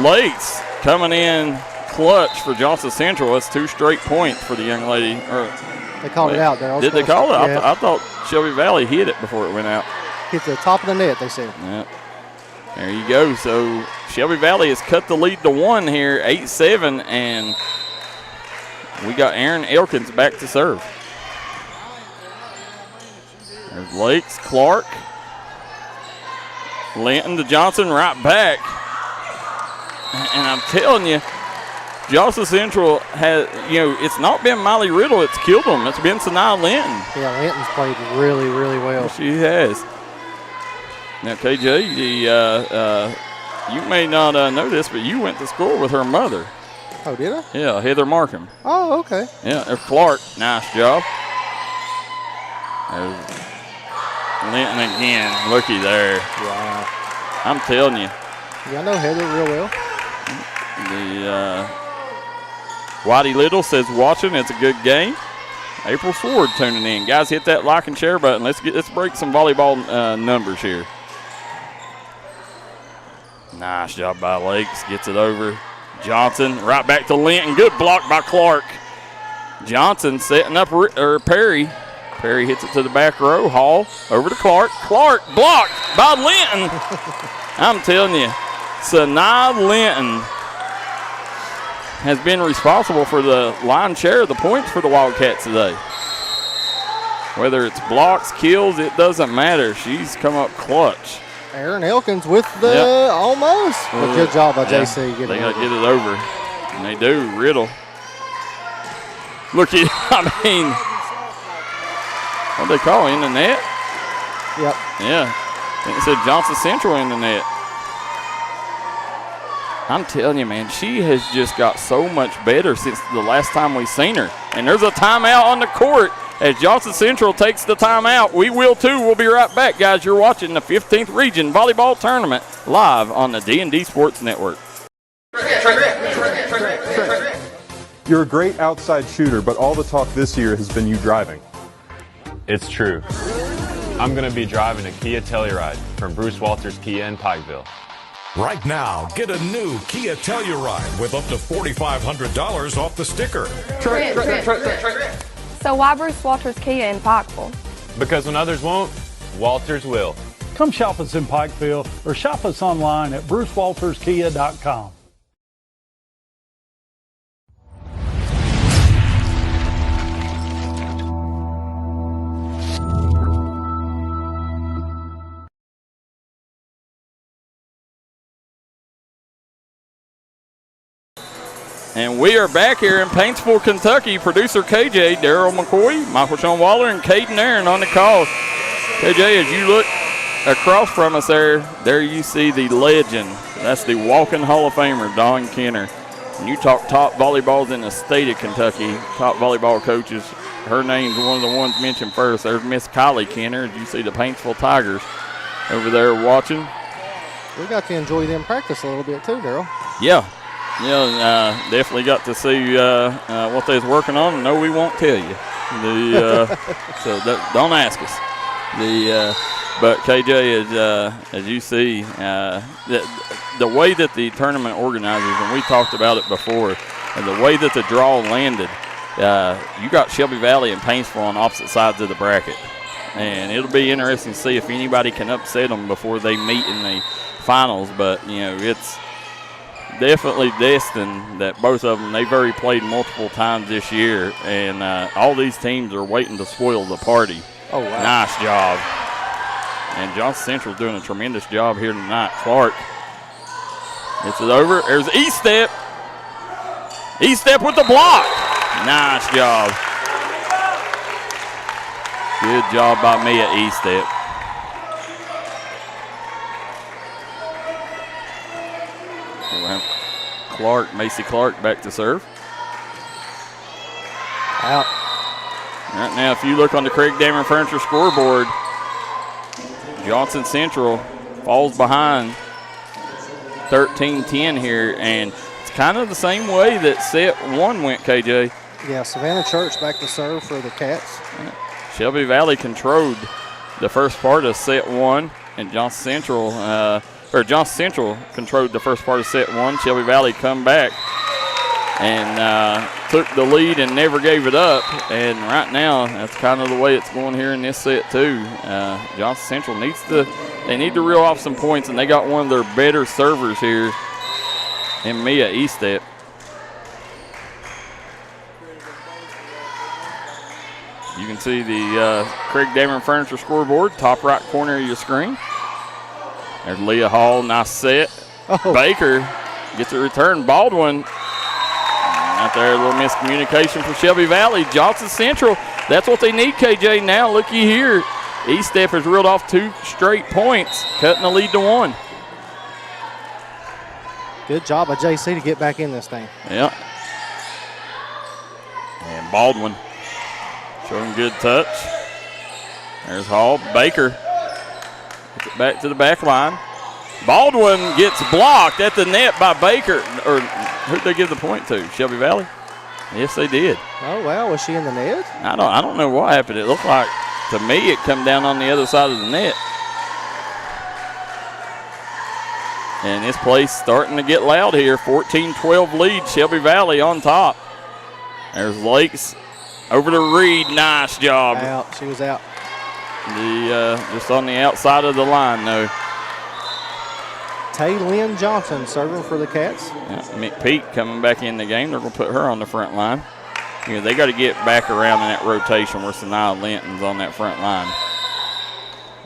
Lakes coming in clutch for Johnson Central. That's 2 straight points for the young lady. They called it out there. Did they call it? Yeah. I thought Shelby Valley hit it before it went out. Hit the top of the net, they said. Yeah. There you go. So Shelby Valley has cut the lead to 1 here, 8-7, and we got Aaron Elkins back to serve. There's Lakes, Clark, Linton to Johnson, right back. And I'm telling you, Johnson Central has, you know, it's not been Miley Riddle that's killed them. It's been Sanaa Linton. Yeah, Linton's played really, really well. She has. Now, KJ, you may not know this, but you went to school with her mother. Oh, did I? Yeah, Heather Markham. Oh, okay. Yeah, there's Clark. Nice job. There's Linton again. Looky there. Wow. I'm telling you. Yeah, I know Heather real well. The Whitey Little says watching. It's a good game. April Sword tuning in. Guys, hit that like and share button. Let's break some volleyball numbers here. Nice job by Lakes. Gets it over. Johnson right back to Linton. Good block by Clark. Johnson setting up Perry. Perry hits it to the back row. Hall over to Clark. Clark blocked by Linton. I'm telling you, Sanaa Linton has been responsible for the lion's share of the points for the Wildcats today. Whether it's blocks, kills, it doesn't matter. She's come up clutch. Aaron Elkins with the almost. But good job by JC. They got to get it over. And they do. Riddle. Look at, what'd they call? In the net? Yep. Yeah. It said Johnson Central in the net. I'm telling you, man, she has just got so much better since the last time we seen her. And there's a timeout on the court as Johnson Central takes the timeout. We will too. We'll be right back, guys. You're watching the 15th Region Volleyball Tournament live on the D&D Sports Network. You're a great outside shooter, but all the talk this year has been you driving. It's true. I'm going to be driving a Kia Telluride from Bruce Walters Kia in Pikeville. Right now, get a new Kia Telluride with up to $4,500 off the sticker. So why Bruce Walters Kia in Pikeville? Because when others won't, Walters will. Come shop us in Pikeville or shop us online at brucewalterskia.com. And we are back here in Paintsville, Kentucky. Producer KJ, Daryl McCoy, Michael Sean Waller, and Caden Aaron on the call. KJ, as you look across from us there you see the legend. That's the walking Hall of Famer, Dawn Kenner. And you talk top volleyballs in the state of Kentucky, top volleyball coaches. Her name's one of the ones mentioned first. There's Miss Kylie Kenner. You see the Paintsville Tigers over there watching. We got to enjoy them practice a little bit too, Daryl. Yeah. Yeah, definitely got to see what they was working on. No, we won't tell you. So don't ask us. But KJ, as you see, the way that the tournament organizers, and we talked about it before, and the way that the draw landed, you got Shelby Valley and Paintsville on opposite sides of the bracket. And it'll be interesting to see if anybody can upset them before they meet in the finals. But, it's definitely destined that both of them, they've already played multiple times this year, and all these teams are waiting to spoil the party. Oh, wow. Nice job. And Johnson Central's doing a tremendous job here tonight. Clark gets it over. There's E-Step. E-Step with the block. Nice job. Good job by Mia E-Step. Clark, Macy Clark back to serve. Out. Right now, if you look on the Craig Dameron Furniture scoreboard, Johnson Central falls behind 13-10 here, and it's kind of the same way that set one went, KJ. Yeah, Savannah Church back to serve for the Cats. Shelby Valley controlled the first part of set one, and Johnson Central controlled the first part of set one. Shelby Valley come back and took the lead and never gave it up. And right now, that's kind of the way it's going here in this set too. Johnson Central need to reel off some points, and they got one of their better servers here in Mia E-Step. You can see the Craig Dameron Furniture scoreboard, top right corner of your screen. There's Leah Hall, nice set. Oh. Baker gets a return. Baldwin, out there, a little miscommunication for Shelby Valley. Johnson Central, that's what they need, KJ. Now, looky here. E-Step has reeled off 2 straight points, cutting the lead to 1. Good job by JC to get back in this thing. Yeah. And Baldwin showing good touch. There's Hall. Baker gets it back to the back line. Baldwin gets blocked at the net by Baker. Or who'd they give the point to? Shelby Valley? Yes, they did. Oh, wow. Was she in the net? I don't know what happened. It looked like, to me, it come down on the other side of the net. And this play's starting to get loud here. 14-12 lead, Shelby Valley on top. There's Lakes Over to Reed. Nice job. Out. She was out. Just on the outside of the line, though. Taylin Johnson serving for the Cats. Yeah, McPeak coming back in the game. They're going to put her on the front line. They got to get back around in that rotation where Sanaa Linton's on that front line.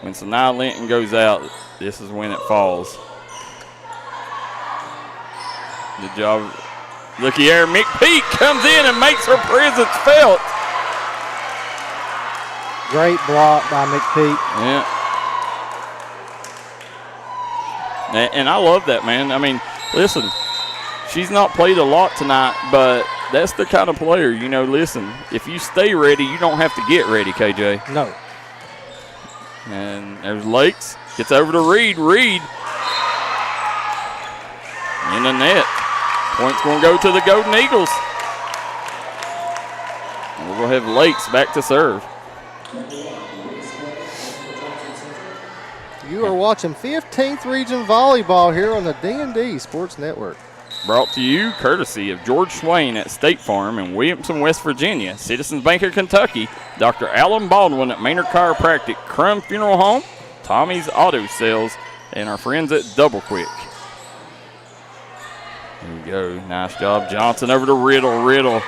When Sanaa Linton goes out, this is when it falls. Good job. Looky there, McPeak comes in and makes her presence felt. Great block by McPeak. Yeah. And I love that, man. I mean, listen, she's not played a lot tonight, but that's the kind of player, listen, if you stay ready, you don't have to get ready, KJ. No. And there's Lakes. Gets over to Reed. Reed in the net. Point's going to go to the Golden Eagles. And we'll have Lakes back to serve. You are watching 15th Region Volleyball here on the D&D Sports Network. Brought to you courtesy of George Swain at State Farm in Williamson, West Virginia, Citizens Bank of Kentucky, Dr. Alan Baldwin at Maynard Chiropractic, Crum Funeral Home, Tommy's Auto Sales, and our friends at Double Quick. There we go. Nice job. Johnson over to Riddle. Riddle.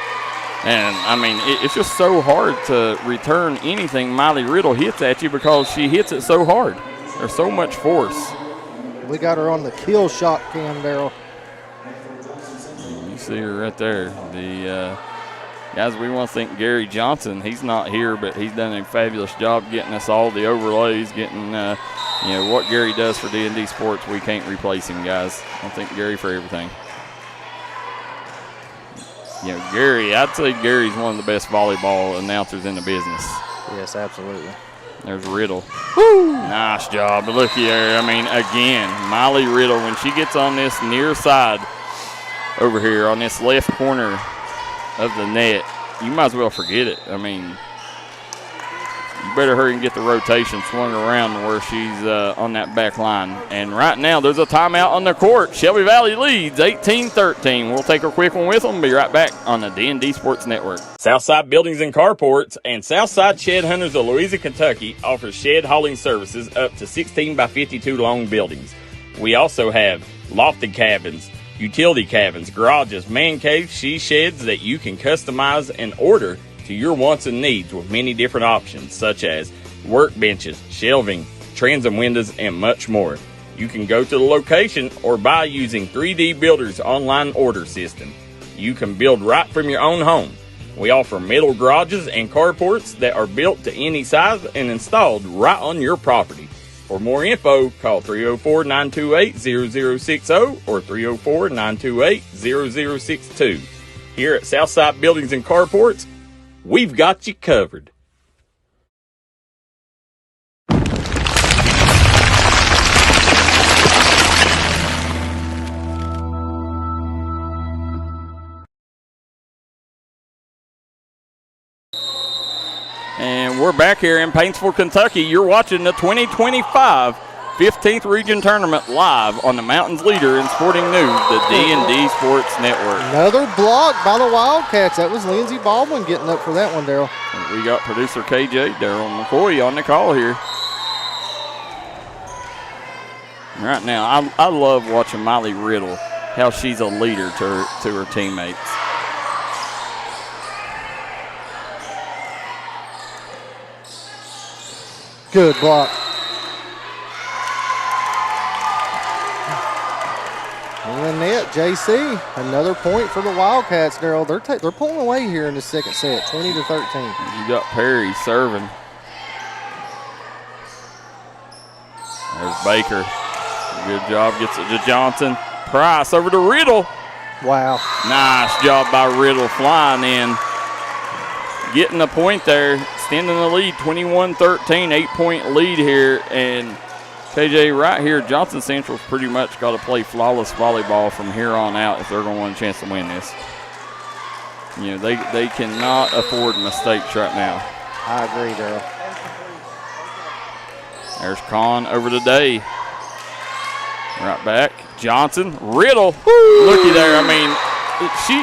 And, I mean, it's just so hard to return anything Miley Riddle hits at you because she hits it so hard. There's so much force. We got her on the kill shot cam, Daryl. You see her right there. The guys, we want to thank Gary Johnson. He's not here, but he's done a fabulous job getting us all the overlays, getting what Gary does for D&D Sports. We can't replace him, guys. I thank Gary for everything. Gary, I'd say Gary's one of the best volleyball announcers in the business. Yes, absolutely. There's Riddle. Woo! Nice job. But looky there. I mean, again, Miley Riddle, when she gets on this near side over here on this left corner of the net, you might as well forget it. I mean, you better hurry and get the rotation swung around where she's on that back line. And right now, there's a timeout on the court. Shelby Valley leads 18-13. We'll take a quick one with them. Be right back on the D&D Sports Network. Southside Buildings and Carports and Southside Shed Hunters of Louisa, Kentucky offers shed hauling services up to 16 by 52 long buildings. We also have lofted cabins, utility cabins, garages, man caves, she sheds that you can customize and order to your wants and needs with many different options such as workbenches, shelving, transom windows, and much more. You can go to the location or buy using 3D Builder's online order system. You can build right from your own home. We offer metal garages and carports that are built to any size and installed right on your property. For more info, call 304-928-0060 or 304-928-0062. Here at Southside Buildings and Carports, we've got you covered. And we're back here in Paintsville, Kentucky. You're watching the 2025 15th Region Tournament live on the Mountains Leader in Sporting News, the D&D Sports Network. Another block by the Wildcats. That was Lindsey Baldwin getting up for that one, Daryl. We got producer KJ, Daryl McCoy, on the call here. Right now, I love watching Miley Riddle, how she's a leader to her teammates. Good block. In the net, JC. Another point for the Wildcats, Daryl. They're pulling away here in the second set, 20-13. You got Perry serving. There's Baker. Good job. Gets it to Johnson. Price over to Riddle. Wow. Nice job by Riddle flying in. Getting the point there. Extending the lead, 21-13. 8-point lead here. And KJ, right here, Johnson Central's pretty much got to play flawless volleyball from here on out if they're going to want a chance to win this. They cannot afford mistakes right now. I agree, Daryl. There's Kahn over to Day. Right back. Johnson. Riddle. Woo! Looky there. I mean, she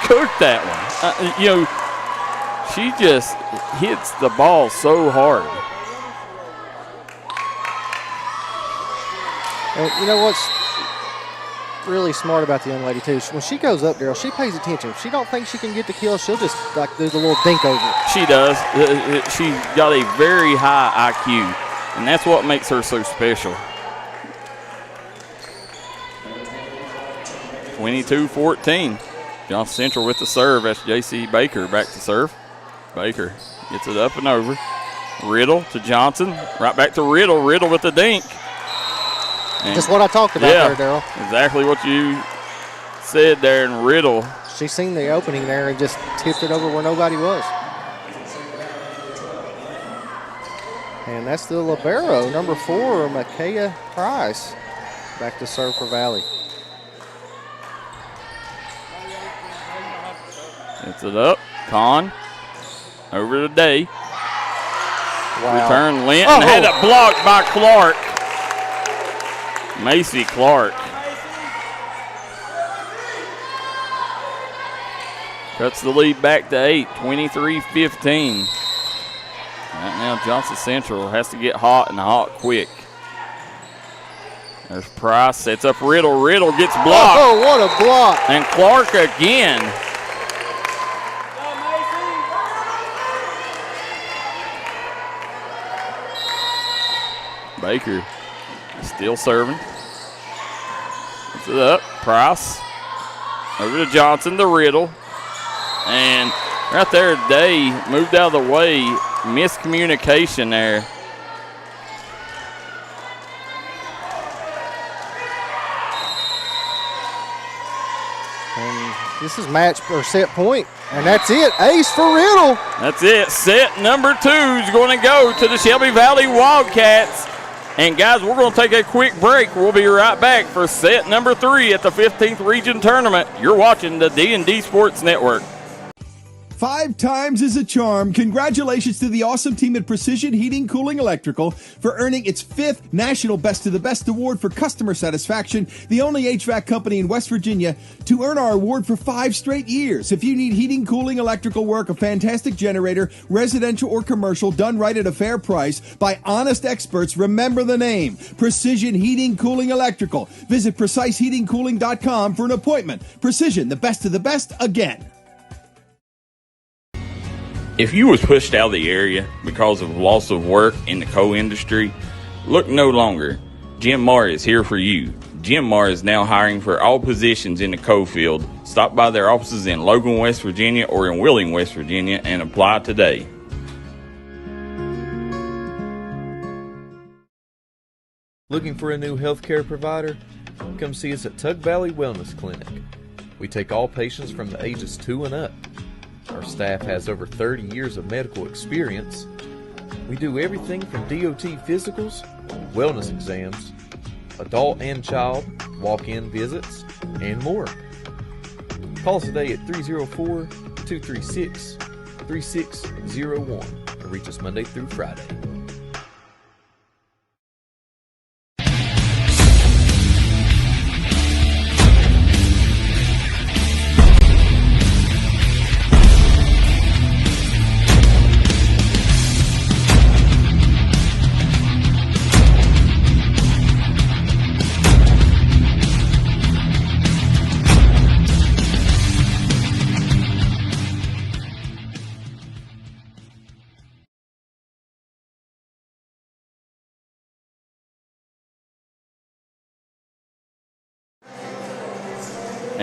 cooked that one. She just hits the ball so hard. And you know what's really smart about the young lady too? When she goes up there, she pays attention. If she don't think she can get the kill, she'll just like do the little dink over. She does. She's got a very high IQ, and that's what makes her so special. 22-14. Johnson Central with the serve. That's J.C. Baker back to serve. Baker gets it up and over. Riddle to Johnson. Right back to Riddle. Riddle with the dink. And just what I talked about there, Daryl. Exactly what you said there. And Riddle. She seen the opening there and just tipped it over where nobody was. And that's the libero, number 4, Micaiah Price. Back to serve for Valley. Gets it up. Con. Over to Day. Wow. Return Linton. Had it blocked by Clark. Macy Clark. Cuts the lead back to 8, 23-15. Right now, Johnson Central has to get hot and hot quick. There's Price, sets up Riddle. Riddle gets blocked. Oh, what a block. And Clark again. Baker still serving. Puts it up. Price. Over to Johnson, to Riddle. And right there, Day moved out of the way. Miscommunication there. And this is match or set point. And that's it. Ace for Riddle. That's it. Set number 2 is going to go to the Shelby Valley Wildcats. And guys, we're going to take a quick break. We'll be right back for set number 3 at the 15th Region Tournament. You're watching the D&D Sports Network. 5 times is a charm. Congratulations to the awesome team at Precision Heating, Cooling, Electrical for earning its 5th National Best of the Best Award for customer satisfaction, the only HVAC company in West Virginia to earn our award for 5 straight years. If you need heating, cooling, electrical work, a fantastic generator, residential or commercial, done right at a fair price by honest experts, remember the name, Precision Heating, Cooling, Electrical. Visit PreciseHeatingCooling.com for an appointment. Precision, the best of the best, again. If you was pushed out of the area because of loss of work in the coal industry, look no longer. Jim Marr is here for you. Jim Marr is now hiring for all positions in the coal field. Stop by their offices in Logan, West Virginia or in Wheeling, West Virginia and apply today. Looking for a new healthcare provider? Come see us at Tug Valley Wellness Clinic. We take all patients from the ages 2 and up. Our staff has over 30 years of medical experience. We do everything from DOT physicals, wellness exams, adult and child, walk-in visits, and more. Call us today at 304-236-3601 or reach us Monday through Friday.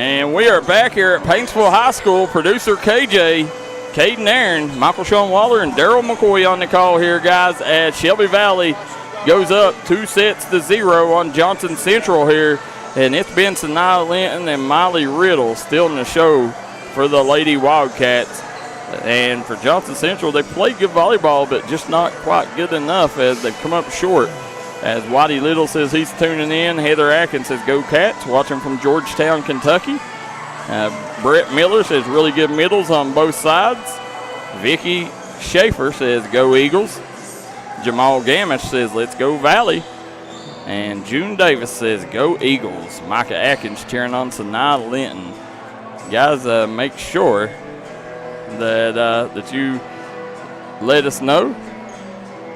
And we are back here at Paintsville High School. Producer KJ, Caden Aaron, Michael Sean Waller, and Daryl McCoy on the call here, guys, as Shelby Valley goes up 2-0 on Johnson Central here. And it's been Sanaa Linton and Miley Riddle still in the show for the Lady Wildcats. And for Johnson Central, they played good volleyball, but just not quite good enough as they've come up short. As Whitey Little says he's tuning in, Heather Atkins says go Cats, watching from Georgetown, Kentucky. Brett Miller says really good middles on both sides. Vicky Schaefer says go Eagles. Jamal Gamish says let's go Valley. And June Davis says go Eagles. Micah Atkins cheering on Sanaa Linton. Guys, make sure that you let us know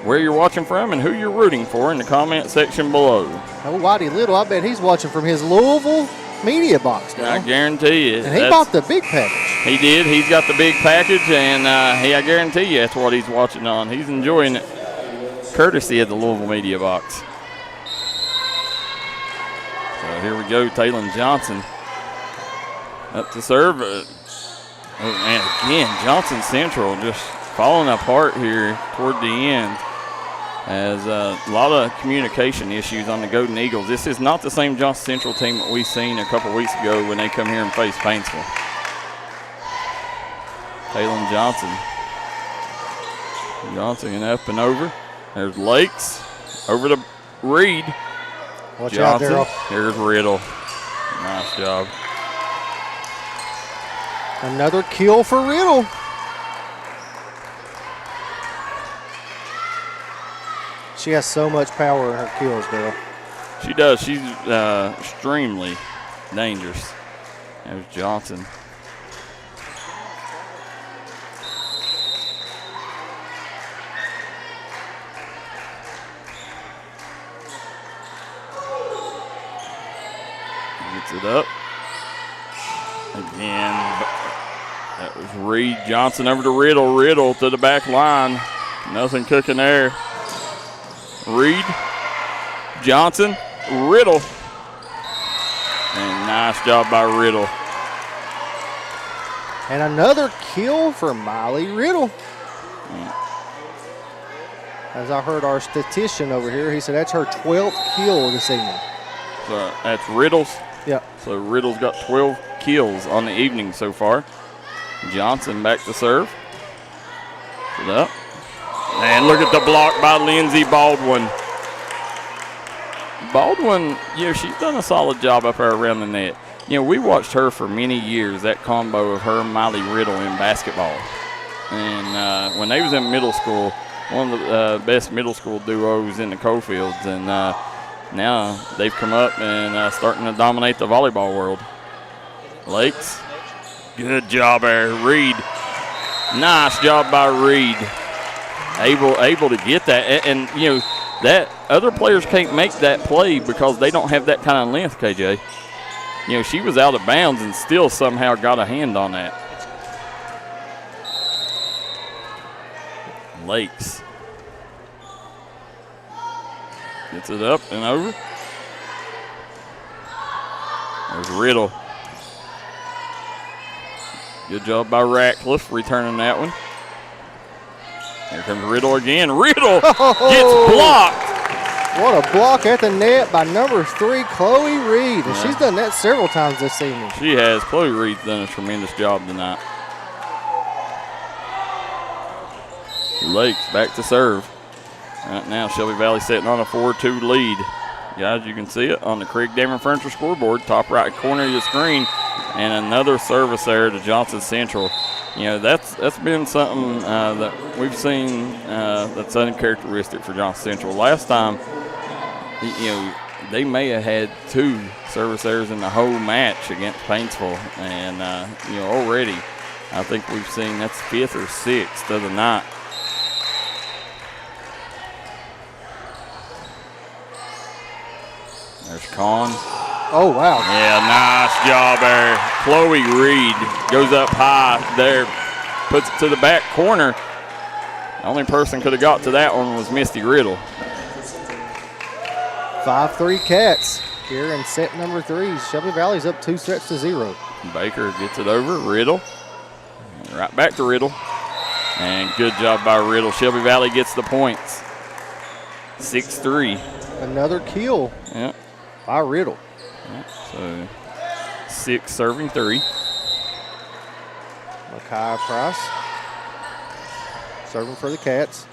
where you're watching from and who you're rooting for in the comment section below. Oh, Whitey Little, I bet he's watching from his Louisville media box now. I guarantee you. And he bought the big package. He did. He's got the big package, and I guarantee you that's what he's watching on. He's enjoying it, courtesy of the Louisville media box. So here we go, Taylon Johnson up to serve. Oh, man, again, Johnson Central just falling apart here toward the end. As a lot of communication issues on the Golden Eagles. This is not the same Johnson Central team that we seen a couple weeks ago when they come here and face Paintsville. Taylon Johnson. Johnson up and over. There's Lakes. Over to Reed. Watch Johnson. out, Darryl. Here's Riddle. Nice job. Another kill for Riddle. She has so much power in her kills, Darryl. She does. She's extremely dangerous. There's Johnson. Gets it up. Again. That was Reed. Johnson over to Riddle. Riddle to the back line. Nothing cooking there. Reed, Johnson, Riddle. And nice job by Riddle. And another kill for Miley Riddle. As I heard our statistician over here, he said that's her 12th kill this evening. So that's Riddle's? Yeah. So Riddle's got 12 kills on the evening so far. Johnson back to serve. Put it up. And look at the block by Lindsey Baldwin. Baldwin, she's done a solid job up there around the net. We watched her for many years, that combo of her and Miley Riddle in basketball. And when they was in middle school, one of the best middle school duos in the Coalfields. And now they've come up and starting to dominate the volleyball world. Lakes, good job there. Reed, nice job by Reed. Able to get that, and that other players can't make that play because they don't have that kind of length, KJ. She was out of bounds and still somehow got a hand on that. Lakes gets it up and over. There's Riddle. Good job by Ratcliffe returning that one. Here comes Riddle again. Riddle gets blocked. What a block at the net by number 3, Chloe Reed. And she's done that several times this evening. She has. Chloe Reed's done a tremendous job tonight. Lakes back to serve. Right now, Shelby Valley sitting on a 4-2 lead. Guys, you can see it on the Craig Dameron Furniture scoreboard, top right corner of the screen. And another service there to Johnson Central. That's been something that we've seen that's uncharacteristic for Johnson Central. Last time, they may have had 2 service errors in the whole match against Paintsville. And, already I think we've seen that's 5th or 6th of the night. There's Kahn. Oh, wow. Yeah, nice job there. Chloe Reed goes up high there, puts it to the back corner. The only person could have got to that one was Misty Riddle. 5-3 Cats here in set number 3. Shelby Valley's up 2-0. Baker gets it over. Riddle. Right back to Riddle. And good job by Riddle. Shelby Valley gets the points. 6-3. Another kill by Riddle. So 6 serving 3. Makai Price serving for the Cats.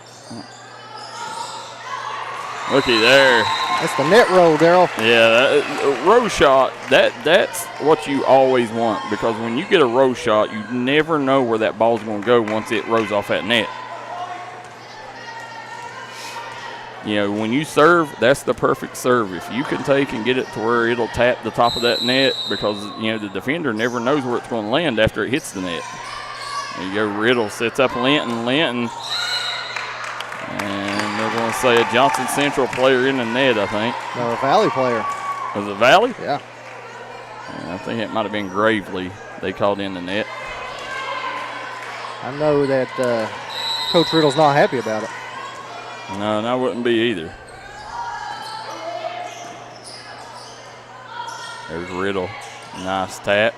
Looky there. That's the net roll, Darryl. Yeah, row shot, that's what you always want, because when you get a row shot, you never know where that ball's going to go once it rolls off that net. When you serve, that's the perfect serve. If you can take and get it to where it'll tap the top of that net, because, the defender never knows where it's going to land after it hits the net. There you go, Riddle sets up Linton. And they're going to say a Johnson Central player in the net, I think. No, a Valley player. Was it Valley? Yeah. I think it might have been Gravely they called in the net. I know that Coach Riddle's not happy about it. No, and I wouldn't be either. There's Riddle. Nice tap.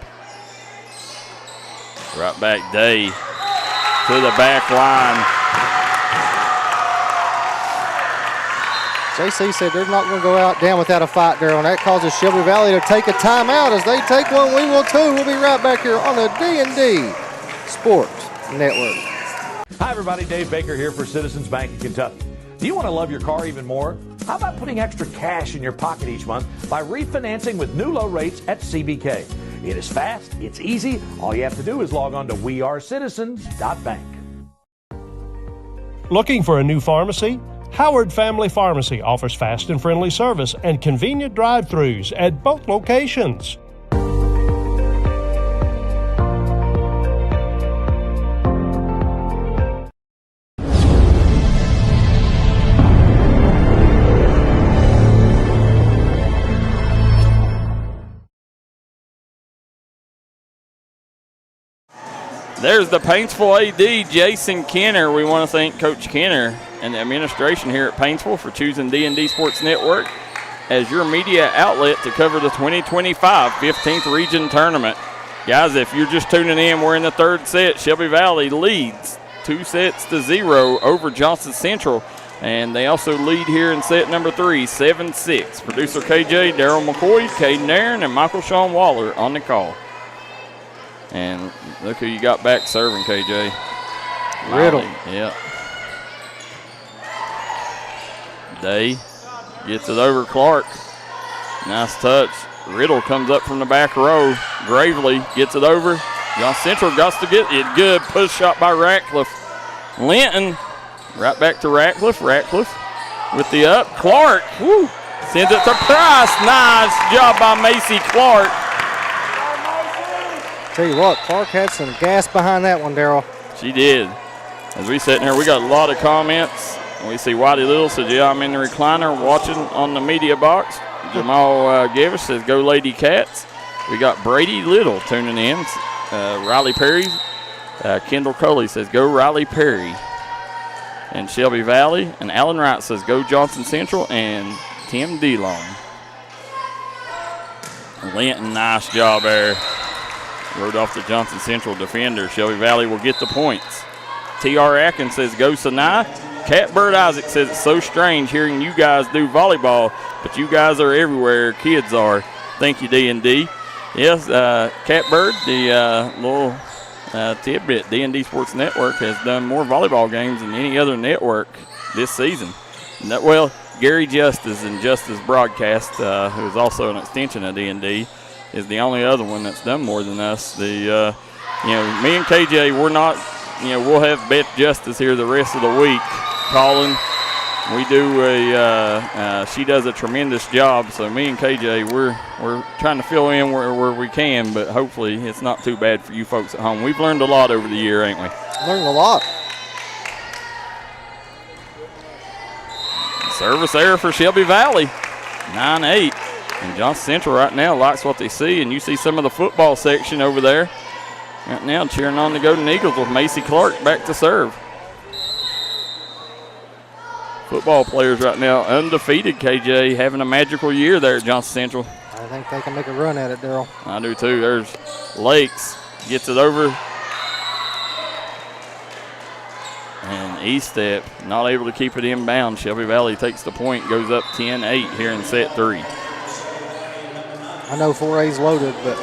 Right back Day to the back line. JC said they're not going to go out down without a fight, Darryl, and that causes Shelby Valley to take a timeout. As they take one, we will too. We'll be right back here on the D&D Sports Network. Hi, everybody. Dave Baker here for Citizens Bank in Kentucky. Do you want to love your car even more? How about putting extra cash in your pocket each month by refinancing with new low rates at CBK? It is fast, it's easy. All you have to do is log on to wearecitizens.bank. Looking for a new pharmacy? Howard Family Pharmacy offers fast and friendly service and convenient drive-thrus at both locations. There's the Paintsville AD, Jason Kenner. We want to thank Coach Kenner and the administration here at Paintsville for choosing D&D Sports Network as your media outlet to cover the 2025 15th Region Tournament. Guys, if you're just tuning in, we're in the third set. Shelby Valley leads 2-0 over Johnson Central, and they also lead here in set number 3, 7-6. Producer KJ, Darryl McCoy, Caden Aaron, and Michael Sean Waller on the call. And look who you got back serving, KJ. Riddle. Yep. Day gets it over Clark. Nice touch. Riddle comes up from the back row. Gravely gets it over. Johnson Central got to get it good. Push shot by Ratcliffe. Linton right back to Ratcliffe. Ratcliffe with the up. Clark sends it to Price. Nice job by Macy Clark. Tell you what, Clark had some gas behind that one, Darryl. She did. As we sit here, we got a lot of comments. We see Whitey Little says, yeah, I'm in the recliner watching on the media box. Jamal Gavish says, go Lady Cats. We got Brady Little tuning in. Riley Perry. Kendall Coley says, go Riley Perry. And Shelby Valley. And Alan Wright says, go Johnson Central. And Tim DeLong. Linton, nice job there. Rode off the Johnson Central defender. Shelby Valley will get the points. T.R. Atkins says, go Sinai. Catbird Isaac says, it's so strange hearing you guys do volleyball, but you guys are everywhere. Kids are. Thank you, D&D. Yes, Catbird, the little tidbit, D&D Sports Network has done more volleyball games than any other network this season. Gary Justice and Justice Broadcast, who is also an extension of D&D, is the only other one that's done more than us. Me and KJ, we're not, we'll have Beth Justice here the rest of the week calling. We do she does a tremendous job. So me and KJ, we're trying to fill in where we can, but hopefully it's not too bad for you folks at home. We've learned a lot over the year, ain't we? Learned a lot. Service error for Shelby Valley, 9-8. And Johnson Central right now likes what they see, and you see some of the football section over there right now cheering on the Golden Eagles with Macy Clark back to serve. Football players right now undefeated, KJ, having a magical year there at Johnson Central. I think they can make a run at it, Darryl. I do too. There's Lakes, gets it over. And E-Step not able to keep it inbound. Shelby Valley takes the point, goes up 10-8 here in set 3. I know 4A's loaded, but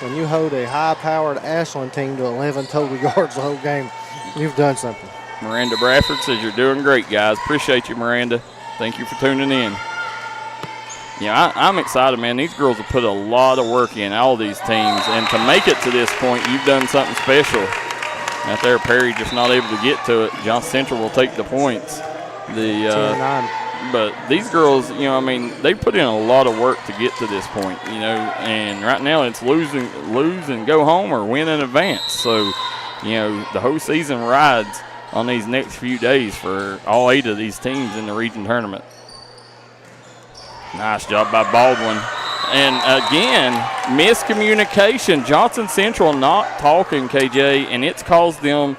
when you hold a high-powered Ashland team to 11 total yards the whole game, you've done something. Miranda Bradford says, you're doing great, guys. Appreciate you, Miranda. Thank you for tuning in. I'm excited, man. These girls have put a lot of work in, all these teams, and to make it to this point, you've done something special. Out there, Perry just not able to get to it. Johnson Central will take the points. 10-9. But these girls, they put in a lot of work to get to this point, and right now it's lose and go home or win in advance. So, the whole season rides on these next few days for all 8 of these teams in the region tournament. Nice job by Baldwin. And again, miscommunication. Johnson Central not talking, KJ, and it's caused them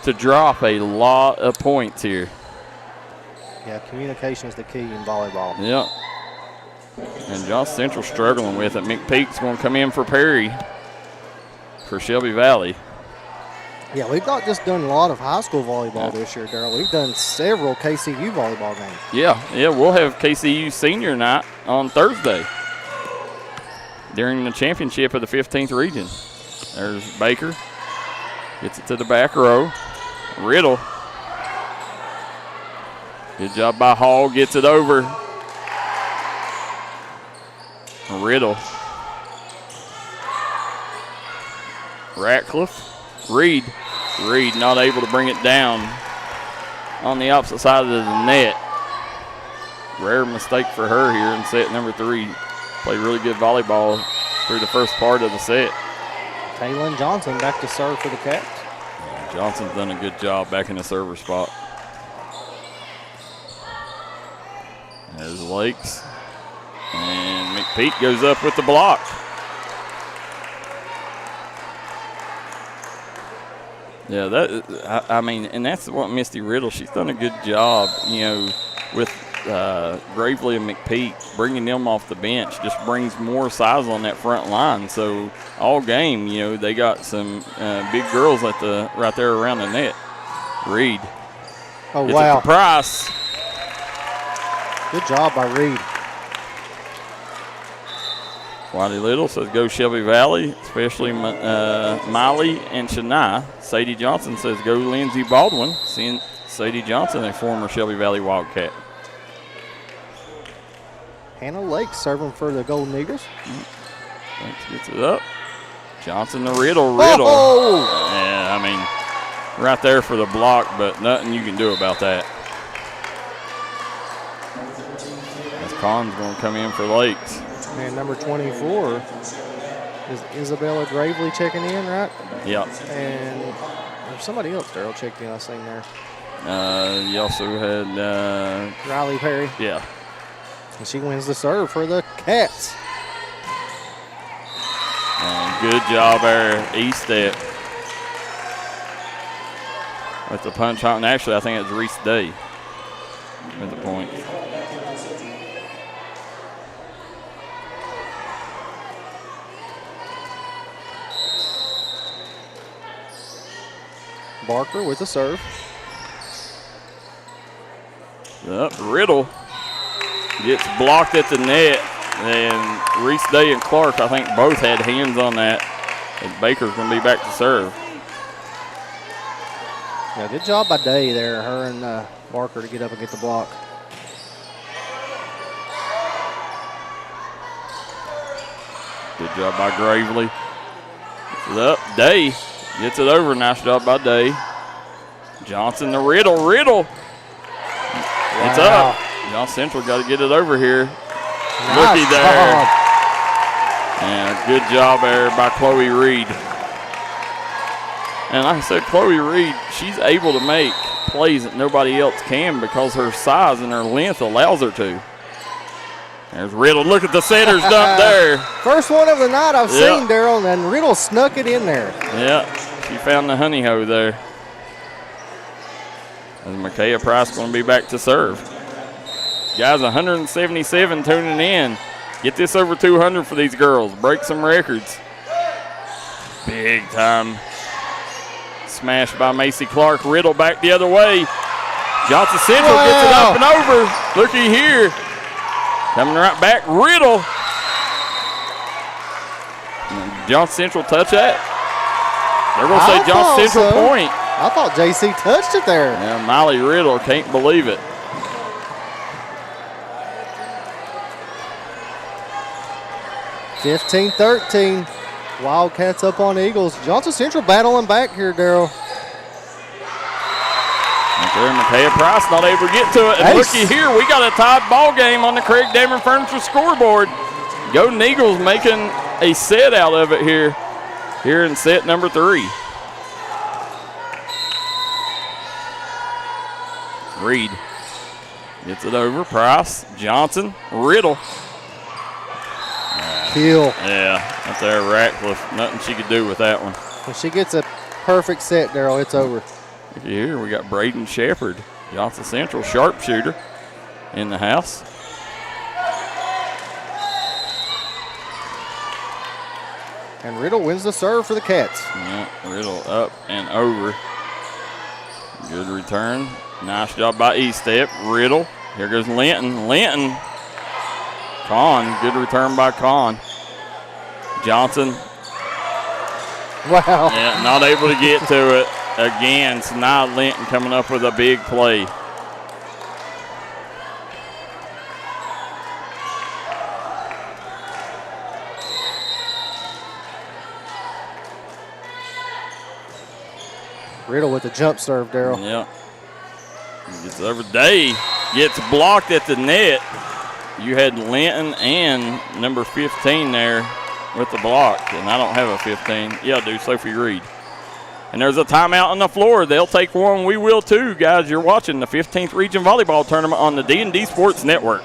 to drop a lot of points here. Yeah, communication is the key in volleyball. Yep. And Johnson Central struggling with it. McPeak's going to come in for Perry for Shelby Valley. Yeah, we've not just done a lot of high school volleyball this year, Darryl. We've done several KCU volleyball games. Yeah, we'll have KCU senior night on Thursday during the championship of the 15th region. There's Baker. Gets it to the back row. Riddle. Good job by Hall. Gets it over. Riddle. Ratcliffe. Reed not able to bring it down on the opposite side of the net. Rare mistake for her here in set number 3. Played really good volleyball through the first part of the set. Taylon Johnson back to serve for the Cats. Johnson's done a good job back in the server spot. There's Lakes. And McPeak goes up with the block. Yeah, I mean, and that's what Misty Riddle, she's done a good job, with Gravely and McPeak. Bringing them off the bench just brings more size on that front line. So all game, they got some big girls right there around the net. Reed. Oh, gets wow. it to Price. Good job by Reed. Whitey Little says go Shelby Valley, especially Miley and Shania. Sadie Johnson says go Lindsey Baldwin. Seeing Sadie Johnson, a former Shelby Valley Wildcat. Hannah Lake serving for the Golden Eagles. Thanks, gets it up. Johnson to Riddle. Oh! Yeah, I mean, right there for the block, but nothing you can do about that. As Collins going to come in for Lakes. And number 24 is Isabella Gravely checking in, right? Yep. And there's somebody else, Darryl, checked in, I seen there. You also had Riley Perry. Yeah. And she wins the serve for the Cats. And good job there, E-step. With the punch out. And actually, I think it was Reese Day with the point. Barker with the serve. Yep, Riddle gets blocked at the net. And Reese Day and Clark, I think, both had hands on that. And Baker's going to be back to serve. Yeah, good job by Day there, her and Barker to get up and get the block. Good job by Gravely. Gets it up. Day gets it over. Nice job by Day. Johnson to Riddle. Riddle. Wow. It's up. John Central got to get it over here. Nice Looky there. job. And good job there by Chloe Reed. And like I said, Chloe Reed, she's able to make plays that nobody else can because her size and her length allows her to. There's Riddle. Look at the setter's dump there. First one of the night I've seen, Darryl, and Riddle snuck it in there. Yeah, she found the honey hoe there. And Micaiah Price going to be back to serve. Guys, 177 tuning in. Get this over 200 for these girls. Break some records. Big time. Smashed by Macy Clark. Riddle back the other way. Johnson Central gets it up and over. Looky here. Coming right back. Riddle. Johnson Central touch that. They're going to say Johnson Central point. I thought JC touched it there. Yeah, Miley Riddle can't believe it. (15-13). Wildcats up on Eagles. Johnson Central battling back here, Darryl. Micaiah Price not able to get to it. And looky here, we got a tied ball game on the Craig Dameron Furniture scoreboard. Golden Eagles making a set out of it here in set number 3. Reed gets it over. Price, Johnson, Riddle. Kill. Yeah, that's there, Ratcliffe. Nothing she could do with that one. When she gets a perfect set, Daryl, it's over. Here we got Braden Shepherd, Johnson Central sharpshooter in the house. And Riddle wins the serve for the Cats. Yeah, Riddle up and over. Good return. Nice job by E-Step. Riddle. Here goes Linton. Linton. Kahn. Good return by Kahn. Johnson. Wow. Yeah, not able to get to it again. So now Linton coming up with a big play. Riddle with the jump serve, Daryl. Yeah. Gets over. Day gets blocked at the net. You had Linton and number 15 there with the block, and I don't have a 15. Yeah, I do, Sophie Reed. And there's a timeout on the floor. They'll take one. We will too, guys. You're watching the 15th Region Volleyball Tournament on the D&D Sports Network.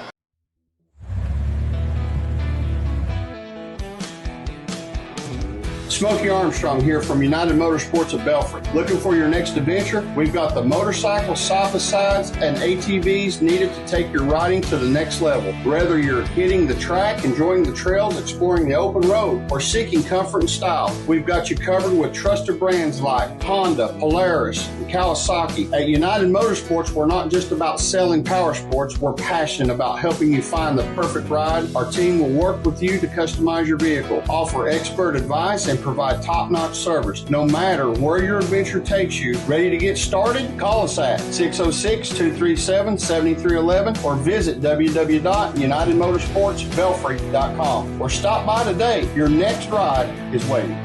Smokey Armstrong here from United Motorsports of Belfry. Looking for your next adventure? We've got the motorcycles, side-by-sides, and ATVs needed to take your riding to the next level. Whether you're hitting the track, enjoying the trails, exploring the open road, or seeking comfort and style, we've got you covered with trusted brands like Honda, Polaris, and Kawasaki. At United Motorsports, we're not just about selling power sports, we're passionate about helping you find the perfect ride. Our team will work with you to customize your vehicle, offer expert advice, and provide top-notch service. No matter where your adventure takes you, ready to get started? Call us at 606-237-7311 or visit www.unitedmotorsportsbelfry.com or stop by today. Your next ride is waiting.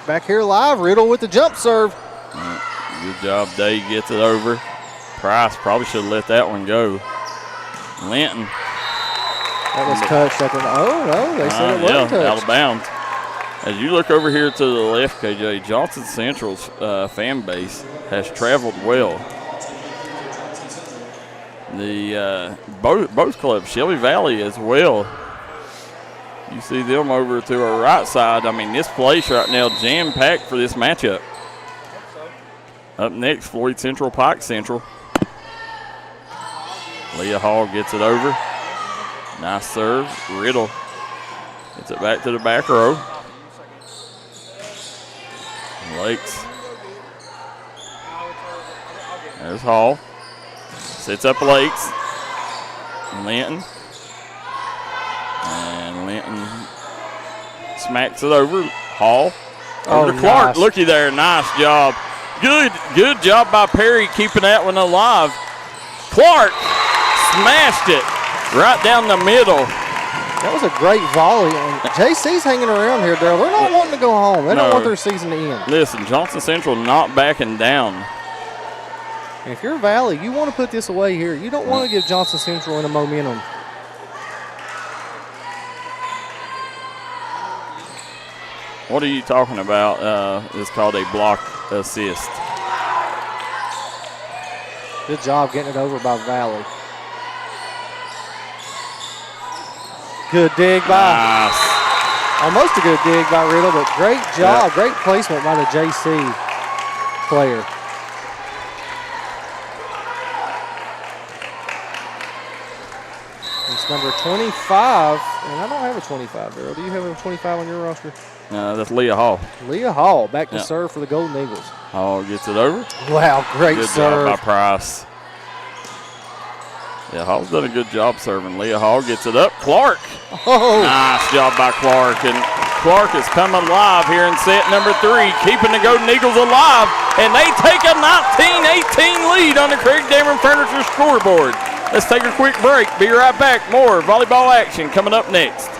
Back here live, Riddle with the jump serve. Good job. Day gets it over. Price probably should have let that one go. Linton. That was touched at the. Oh, no, they said it wasn't touched. Out of bounds. As you look over here to the left, KJ, Johnson Central's fan base has traveled well. The both clubs, Shelby Valley as well. You see them over to our right side. I mean, this place right now jam-packed for this matchup. Up next, Floyd Central, Pike Central. Leah Hall gets it over. Nice serve. Riddle gets it back to the back row. Lakes. There's Hall. Sits up Lakes. Linton. And Linton smacks it over. Hall. Over to Clark. Nice. Looky there. Nice job. Good job by Perry keeping that one alive. Clark smashed it right down the middle. That was a great volley. And JC's hanging around here, Daryl. They're not wanting to go home. They don't want their season to end. Listen, Johnson Central not backing down. And if you're Valley, you want to put this away here. You don't want to give Johnson Central any momentum. What are you talking about? It's called a block assist. Good job getting it over by Valley. Good dig by. Nice. Almost a good dig by Riddle, but great job. Great placement by the JC player. It's number 25, and I don't have a 25, Daryl. Do you have a 25 on your roster? That's Leah Hall. Leah Hall back to serve for the Golden Eagles. Hall gets it over. Wow, great good serve. Good job by Price. Yeah, Hall's done a good job serving. Leah Hall gets it up. Clark. Oh. Nice job by Clark. And Clark is coming alive here in set number 3, keeping the Golden Eagles alive. And they take a 19-18 lead on the Craig Dameron Furniture scoreboard. Let's take a quick break. Be right back. More volleyball action coming up next.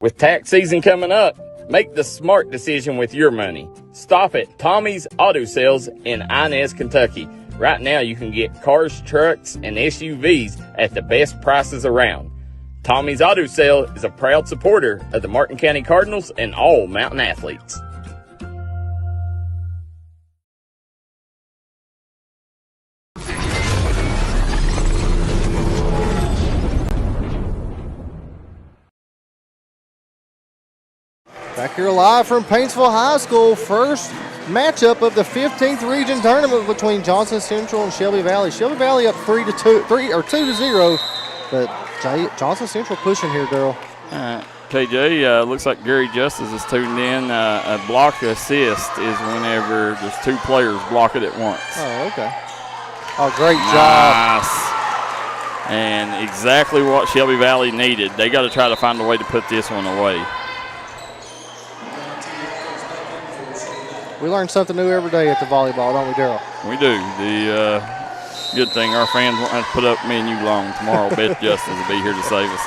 With tax season coming up, make the smart decision with your money. Stop at Tommy's Auto Sales in Inez, Kentucky. Right now you can get cars, trucks, and SUVs at the best prices around. Tommy's Auto Sale is a proud supporter of the Martin County Cardinals and all Mountain athletes. Back here live from Paintsville High School. First matchup of the 15th region tournament between Johnson Central and Shelby Valley. Shelby Valley up 2-0, but Johnson Central pushing here, Daryl. KJ, looks like Gary Justice is tuned in. A block assist is whenever there's two players block it at once. Oh, okay. Oh, great job. Nice. And exactly what Shelby Valley needed. They got to try to find a way to put this one away. We learn something new every day at the volleyball, don't we, Daryl? We do. The good thing our fans won't have to put up me and you long tomorrow. Beth Justice will be here to save us.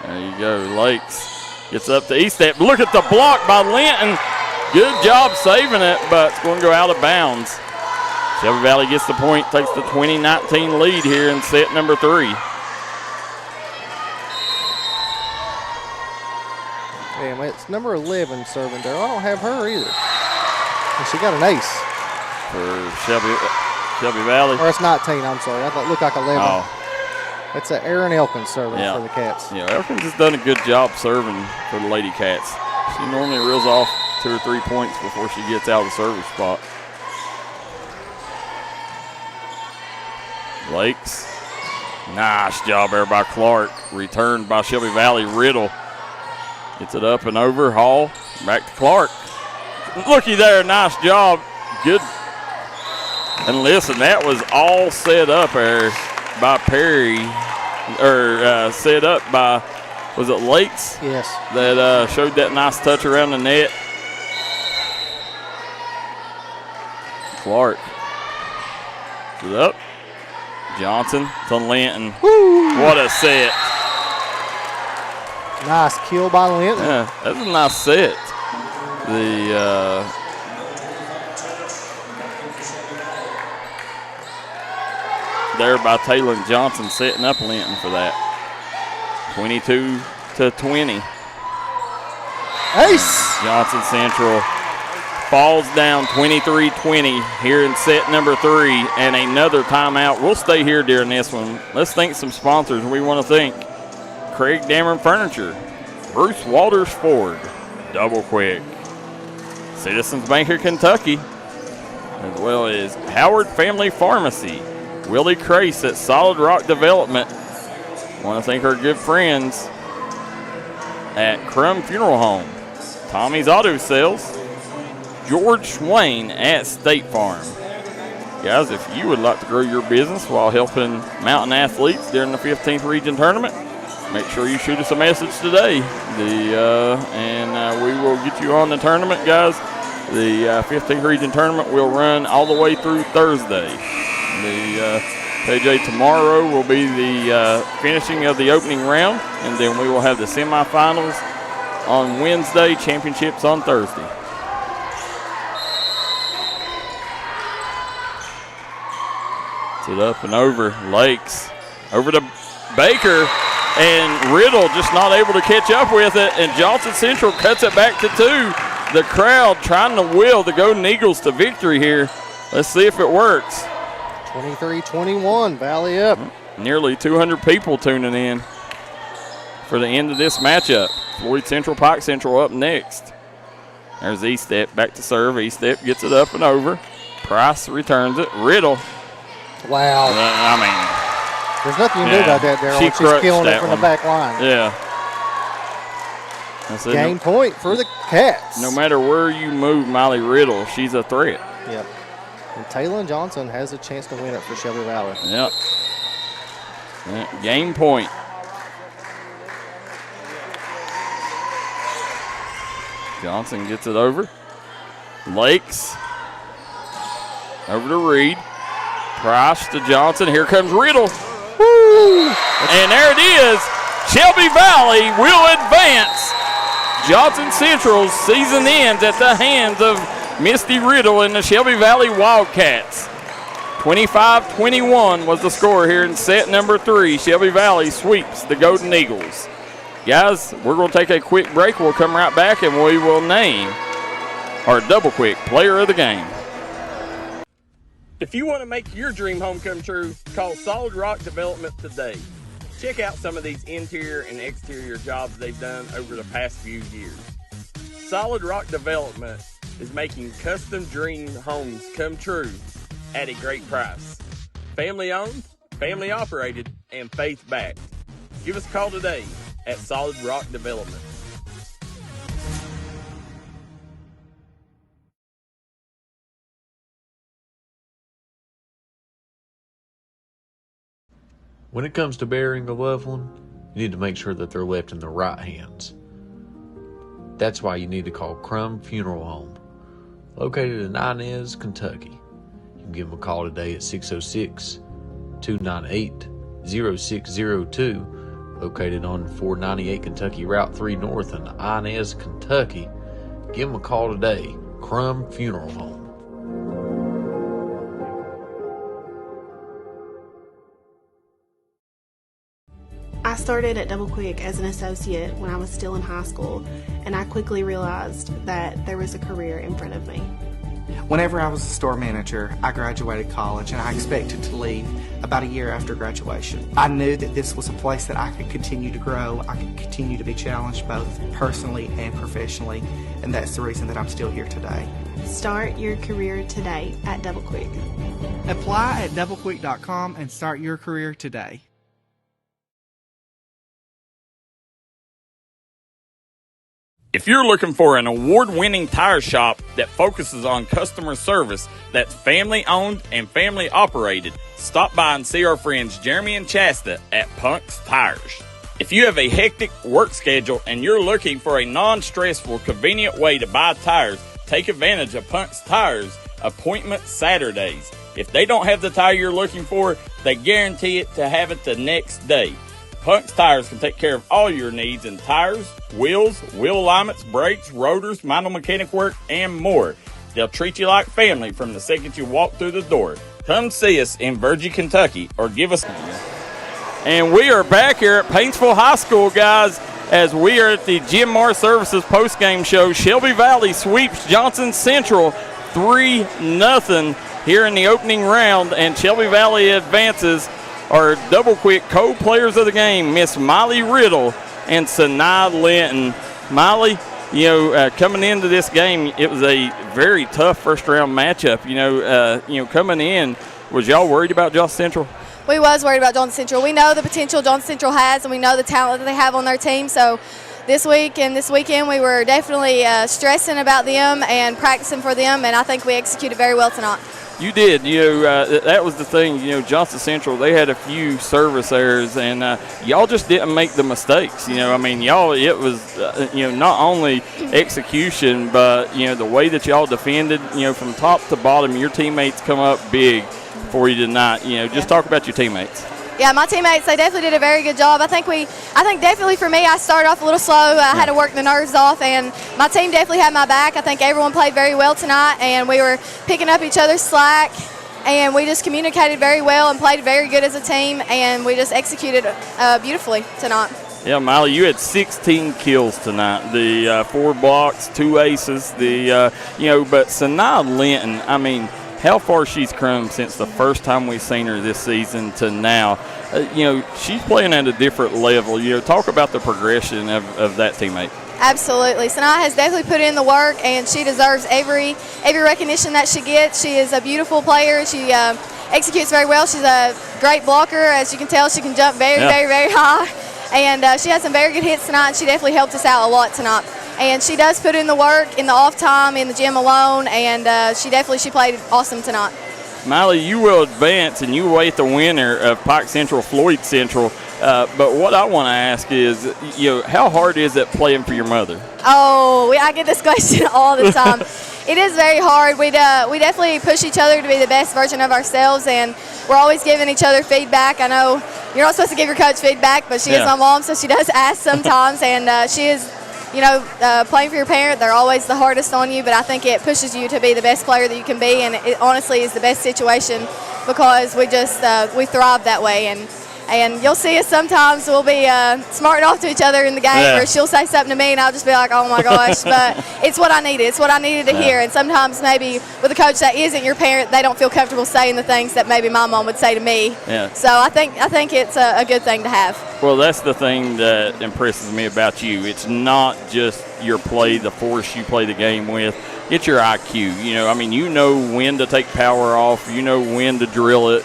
There you go. Lakes gets up to East Step. Look at the block by Linton. Good job saving it, but it's going to go out of bounds. Shelby Valley gets the point, takes the 20-19 lead here in set number 3. Damn, it's number 11 serving there. I don't have her either. And she got an ace. For Shelby Valley. Or it's 19, I'm sorry. I thought it looked like 11. Oh. That's Erin Elkins serving for the Cats. Yeah, Elkins has done a good job serving for the Lady Cats. She normally reels off 2 or 3 points before she gets out of the service spot. Lakes. Nice job there by Clark. Returned by Shelby Valley. Riddle gets it up and over. Hall back to Clark. Looky there. Nice job. Good. And listen, that was all set up there by Perry. Or set up by, was it Lakes? Yes. That showed that nice touch around the net. Clark. Gets it up. Johnson to Linton. Woo. What a set. Nice kill by Linton. Yeah, that's a nice set. There by Taylor Johnson setting up Linton for that. 22-20. Ace. Johnson Central falls down 23-20 here in set number 3, and another timeout. We'll stay here during this one. Let's thank some sponsors. We want to thank Craig Dameron Furniture, Bruce Walters Ford, Double Quick, Citizens Bank of Kentucky, as well as Howard Family Pharmacy, Willie Crace at Solid Rock Development. Want to thank our good friends at Crum Funeral Home, Tommy's Auto Sales, George Swain at State Farm. Guys, if you would like to grow your business while helping mountain athletes during the 15th Region Tournament, make sure you shoot us a message today. And we will get you on the tournament, guys. The 15th Region Tournament will run all the way through Thursday. KJ, tomorrow will be the finishing of the opening round, and then we will have the semifinals on Wednesday, championships on Thursday. It up and over. Lakes over to Baker, and Riddle just not able to catch up with it, and Johnson Central cuts it back to 2. The crowd trying to will the Golden Eagles to victory here. Let's see if it works. 23-21, Valley up. Nearly 200 people tuning in for the end of this matchup. Floyd Central, Pike Central up next. There's E-Step back to serve. E-Step gets it up and over. Price returns it. Riddle. Wow. There's nothing you can do about that, Daryl. She's killing it from the back line. Yeah. Game point for the Cats. No matter where you move Miley Riddle, she's a threat. Yep. And Taylor Johnson has a chance to win it for Shelby Valley. Yep. Game point. Johnson gets it over. Lakes. Over to Reed. Price to Johnson. Here comes Riddle. Woo! And there it is. Shelby Valley will advance. Johnson Central's season ends at the hands of Misty Riddle and the Shelby Valley Wildcats. 25-21 was the score here in set number 3. Shelby Valley sweeps the Golden Eagles. Guys, we're going to take a quick break. We'll come right back and we will name our double quick player of the game. If you want to make your dream home come true, call Solid Rock Development today. Check out some of these interior and exterior jobs they've done over the past few years. Solid Rock Development is making custom dream homes come true at a great price. Family owned, family operated, and faith backed. Give us a call today at Solid Rock Development. When it comes to burying a loved one, you need to make sure that they're left in the right hands. That's why you need to call Crum Funeral Home, located in Inez, Kentucky. You can give them a call today at 606-298-0602, located on 498 Kentucky Route 3 North in Inez, Kentucky. Give them a call today, Crum Funeral Home. I started at Double Quick as an associate when I was still in high school, and I quickly realized that there was a career in front of me. Whenever I was a store manager, I graduated college and I expected to leave about a year after graduation. I knew that this was a place that I could continue to grow, I could continue to be challenged both personally and professionally, and that's the reason that I'm still here today. Start your career today at Double Quick. Apply at doublequick.com and start your career today. If you're looking for an award-winning tire shop that focuses on customer service that's family-owned and family-operated, stop by and see our friends Jeremy and Chasta at Punk's Tires. If you have a hectic work schedule and you're looking for a non-stressful, convenient way to buy tires, take advantage of Punk's Tires Appointment Saturdays. If they don't have the tire you're looking for, they guarantee it to have it the next day. Punk's Tires can take care of all your needs in tires, wheels, wheel alignments, brakes, rotors, minor mechanic work, and more. They'll treat you like family from the second you walk through the door. Come see us in Virgie, Kentucky, or give us... And we are back here at Paintsville High School, guys, as we are at the Jim Mar Services postgame show. Shelby Valley sweeps Johnson Central 3-0 here in the opening round, and Shelby Valley advances. Our Double Quick co-players of the game, Miss Molly Riddle and Sanaa Linton. Molly, coming into this game, it was a very tough first-round matchup. Coming in, was y'all worried about Johnson Central? We was worried about Johnson Central. We know the potential Johnson Central has, and we know the talent that they have on their team. So this week and this weekend, we were definitely stressing about them and practicing for them, and I think we executed very well tonight. You did. That was the thing. Johnson Central, they had a few service errors, and y'all just didn't make the mistakes. Y'all, it was, not only execution, but, the way that y'all defended, from top to bottom, your teammates come up big for you tonight. Just talk about your teammates. Yeah, my teammates, they definitely did a very good job. I think definitely for me, I started off a little slow. I had to work the nerves off, and my team definitely had my back. I think everyone played very well tonight, and we were picking up each other's slack, and we just communicated very well and played very good as a team, and we just executed beautifully tonight. Yeah, Molly, you had 16 kills tonight. The 4 blocks, 2 aces. But Sanaa Linton, how far she's come since the first time we've seen her this season to now. She's playing at a different level. Talk about the progression of that teammate. Absolutely. Sanaa has definitely put in the work, and she deserves every recognition that she gets. She is a beautiful player. She executes very well. She's a great blocker. As you can tell, she can jump very, very high. And she had some very good hits tonight, and she definitely helped us out a lot tonight. And she does put in the work in the off time, in the gym alone, and she played awesome tonight. Molly, you will advance, and you await the winner of Pike Central, Floyd Central. But what I want to ask is, how hard is it playing for your mother? Oh, I get this question all the time. It is very hard. We definitely push each other to be the best version of ourselves, and we're always giving each other feedback. I know you're not supposed to give your coach feedback, but she is my mom, so she does ask sometimes, and she is playing for your parent, they're always the hardest on you, but I think it pushes you to be the best player that you can be, and it honestly is the best situation because we thrive that way. And And you'll see us sometimes. We'll be smarting off to each other in the game, or she'll say something to me, and I'll just be like, oh, my gosh. But it's what I needed. It's what I needed to hear. And sometimes maybe with a coach that isn't your parent, they don't feel comfortable saying the things that maybe my mom would say to me. Yeah. So I think it's a good thing to have. Well, that's the thing that impresses me about you. It's not just your play, the force you play the game with. It's your IQ. You know, I mean, you know when to take power off. You know when to drill it.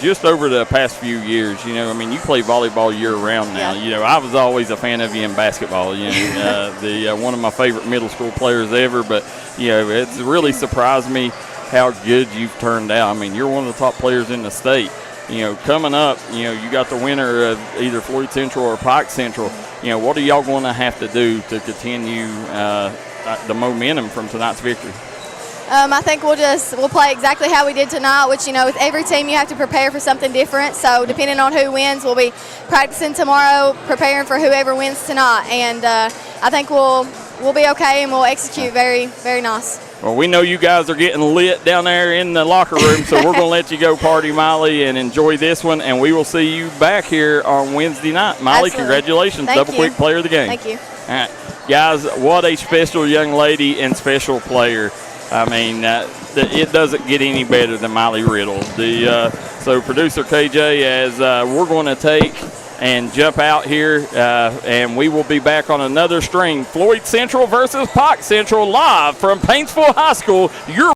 Just over the past few years, you know, I mean, you play volleyball year-round now. Yeah. You know, I was always a fan of you in basketball. You know, one of my favorite middle school players ever. But, you know, it's really surprised me how good you've turned out. I mean, you're one of the top players in the state. You know, coming up, you know, you got the winner of either Floyd Central or Pike Central. You know, what are y'all going to have to do to continue the momentum from tonight's victory? I think we'll play exactly how we did tonight, which, you know, with every team you have to prepare for something different. So depending on who wins, we'll be practicing tomorrow, preparing for whoever wins tonight. And I think we'll be okay, and we'll execute very, very nice. Well, we know you guys are getting lit down there in the locker room, so we're going to let you go party, Miley, and enjoy this one. And we will see you back here on Wednesday night. Miley, Absolutely. Congratulations. Thank Double you. quick player of the game. Thank you. All right. Guys, what a special young lady and special player. I mean, it doesn't get any better than Miley Riddle. So producer KJ, as we're going to take and jump out here, and we will be back on another string. Floyd Central versus Pike Central live from Paintsville High School.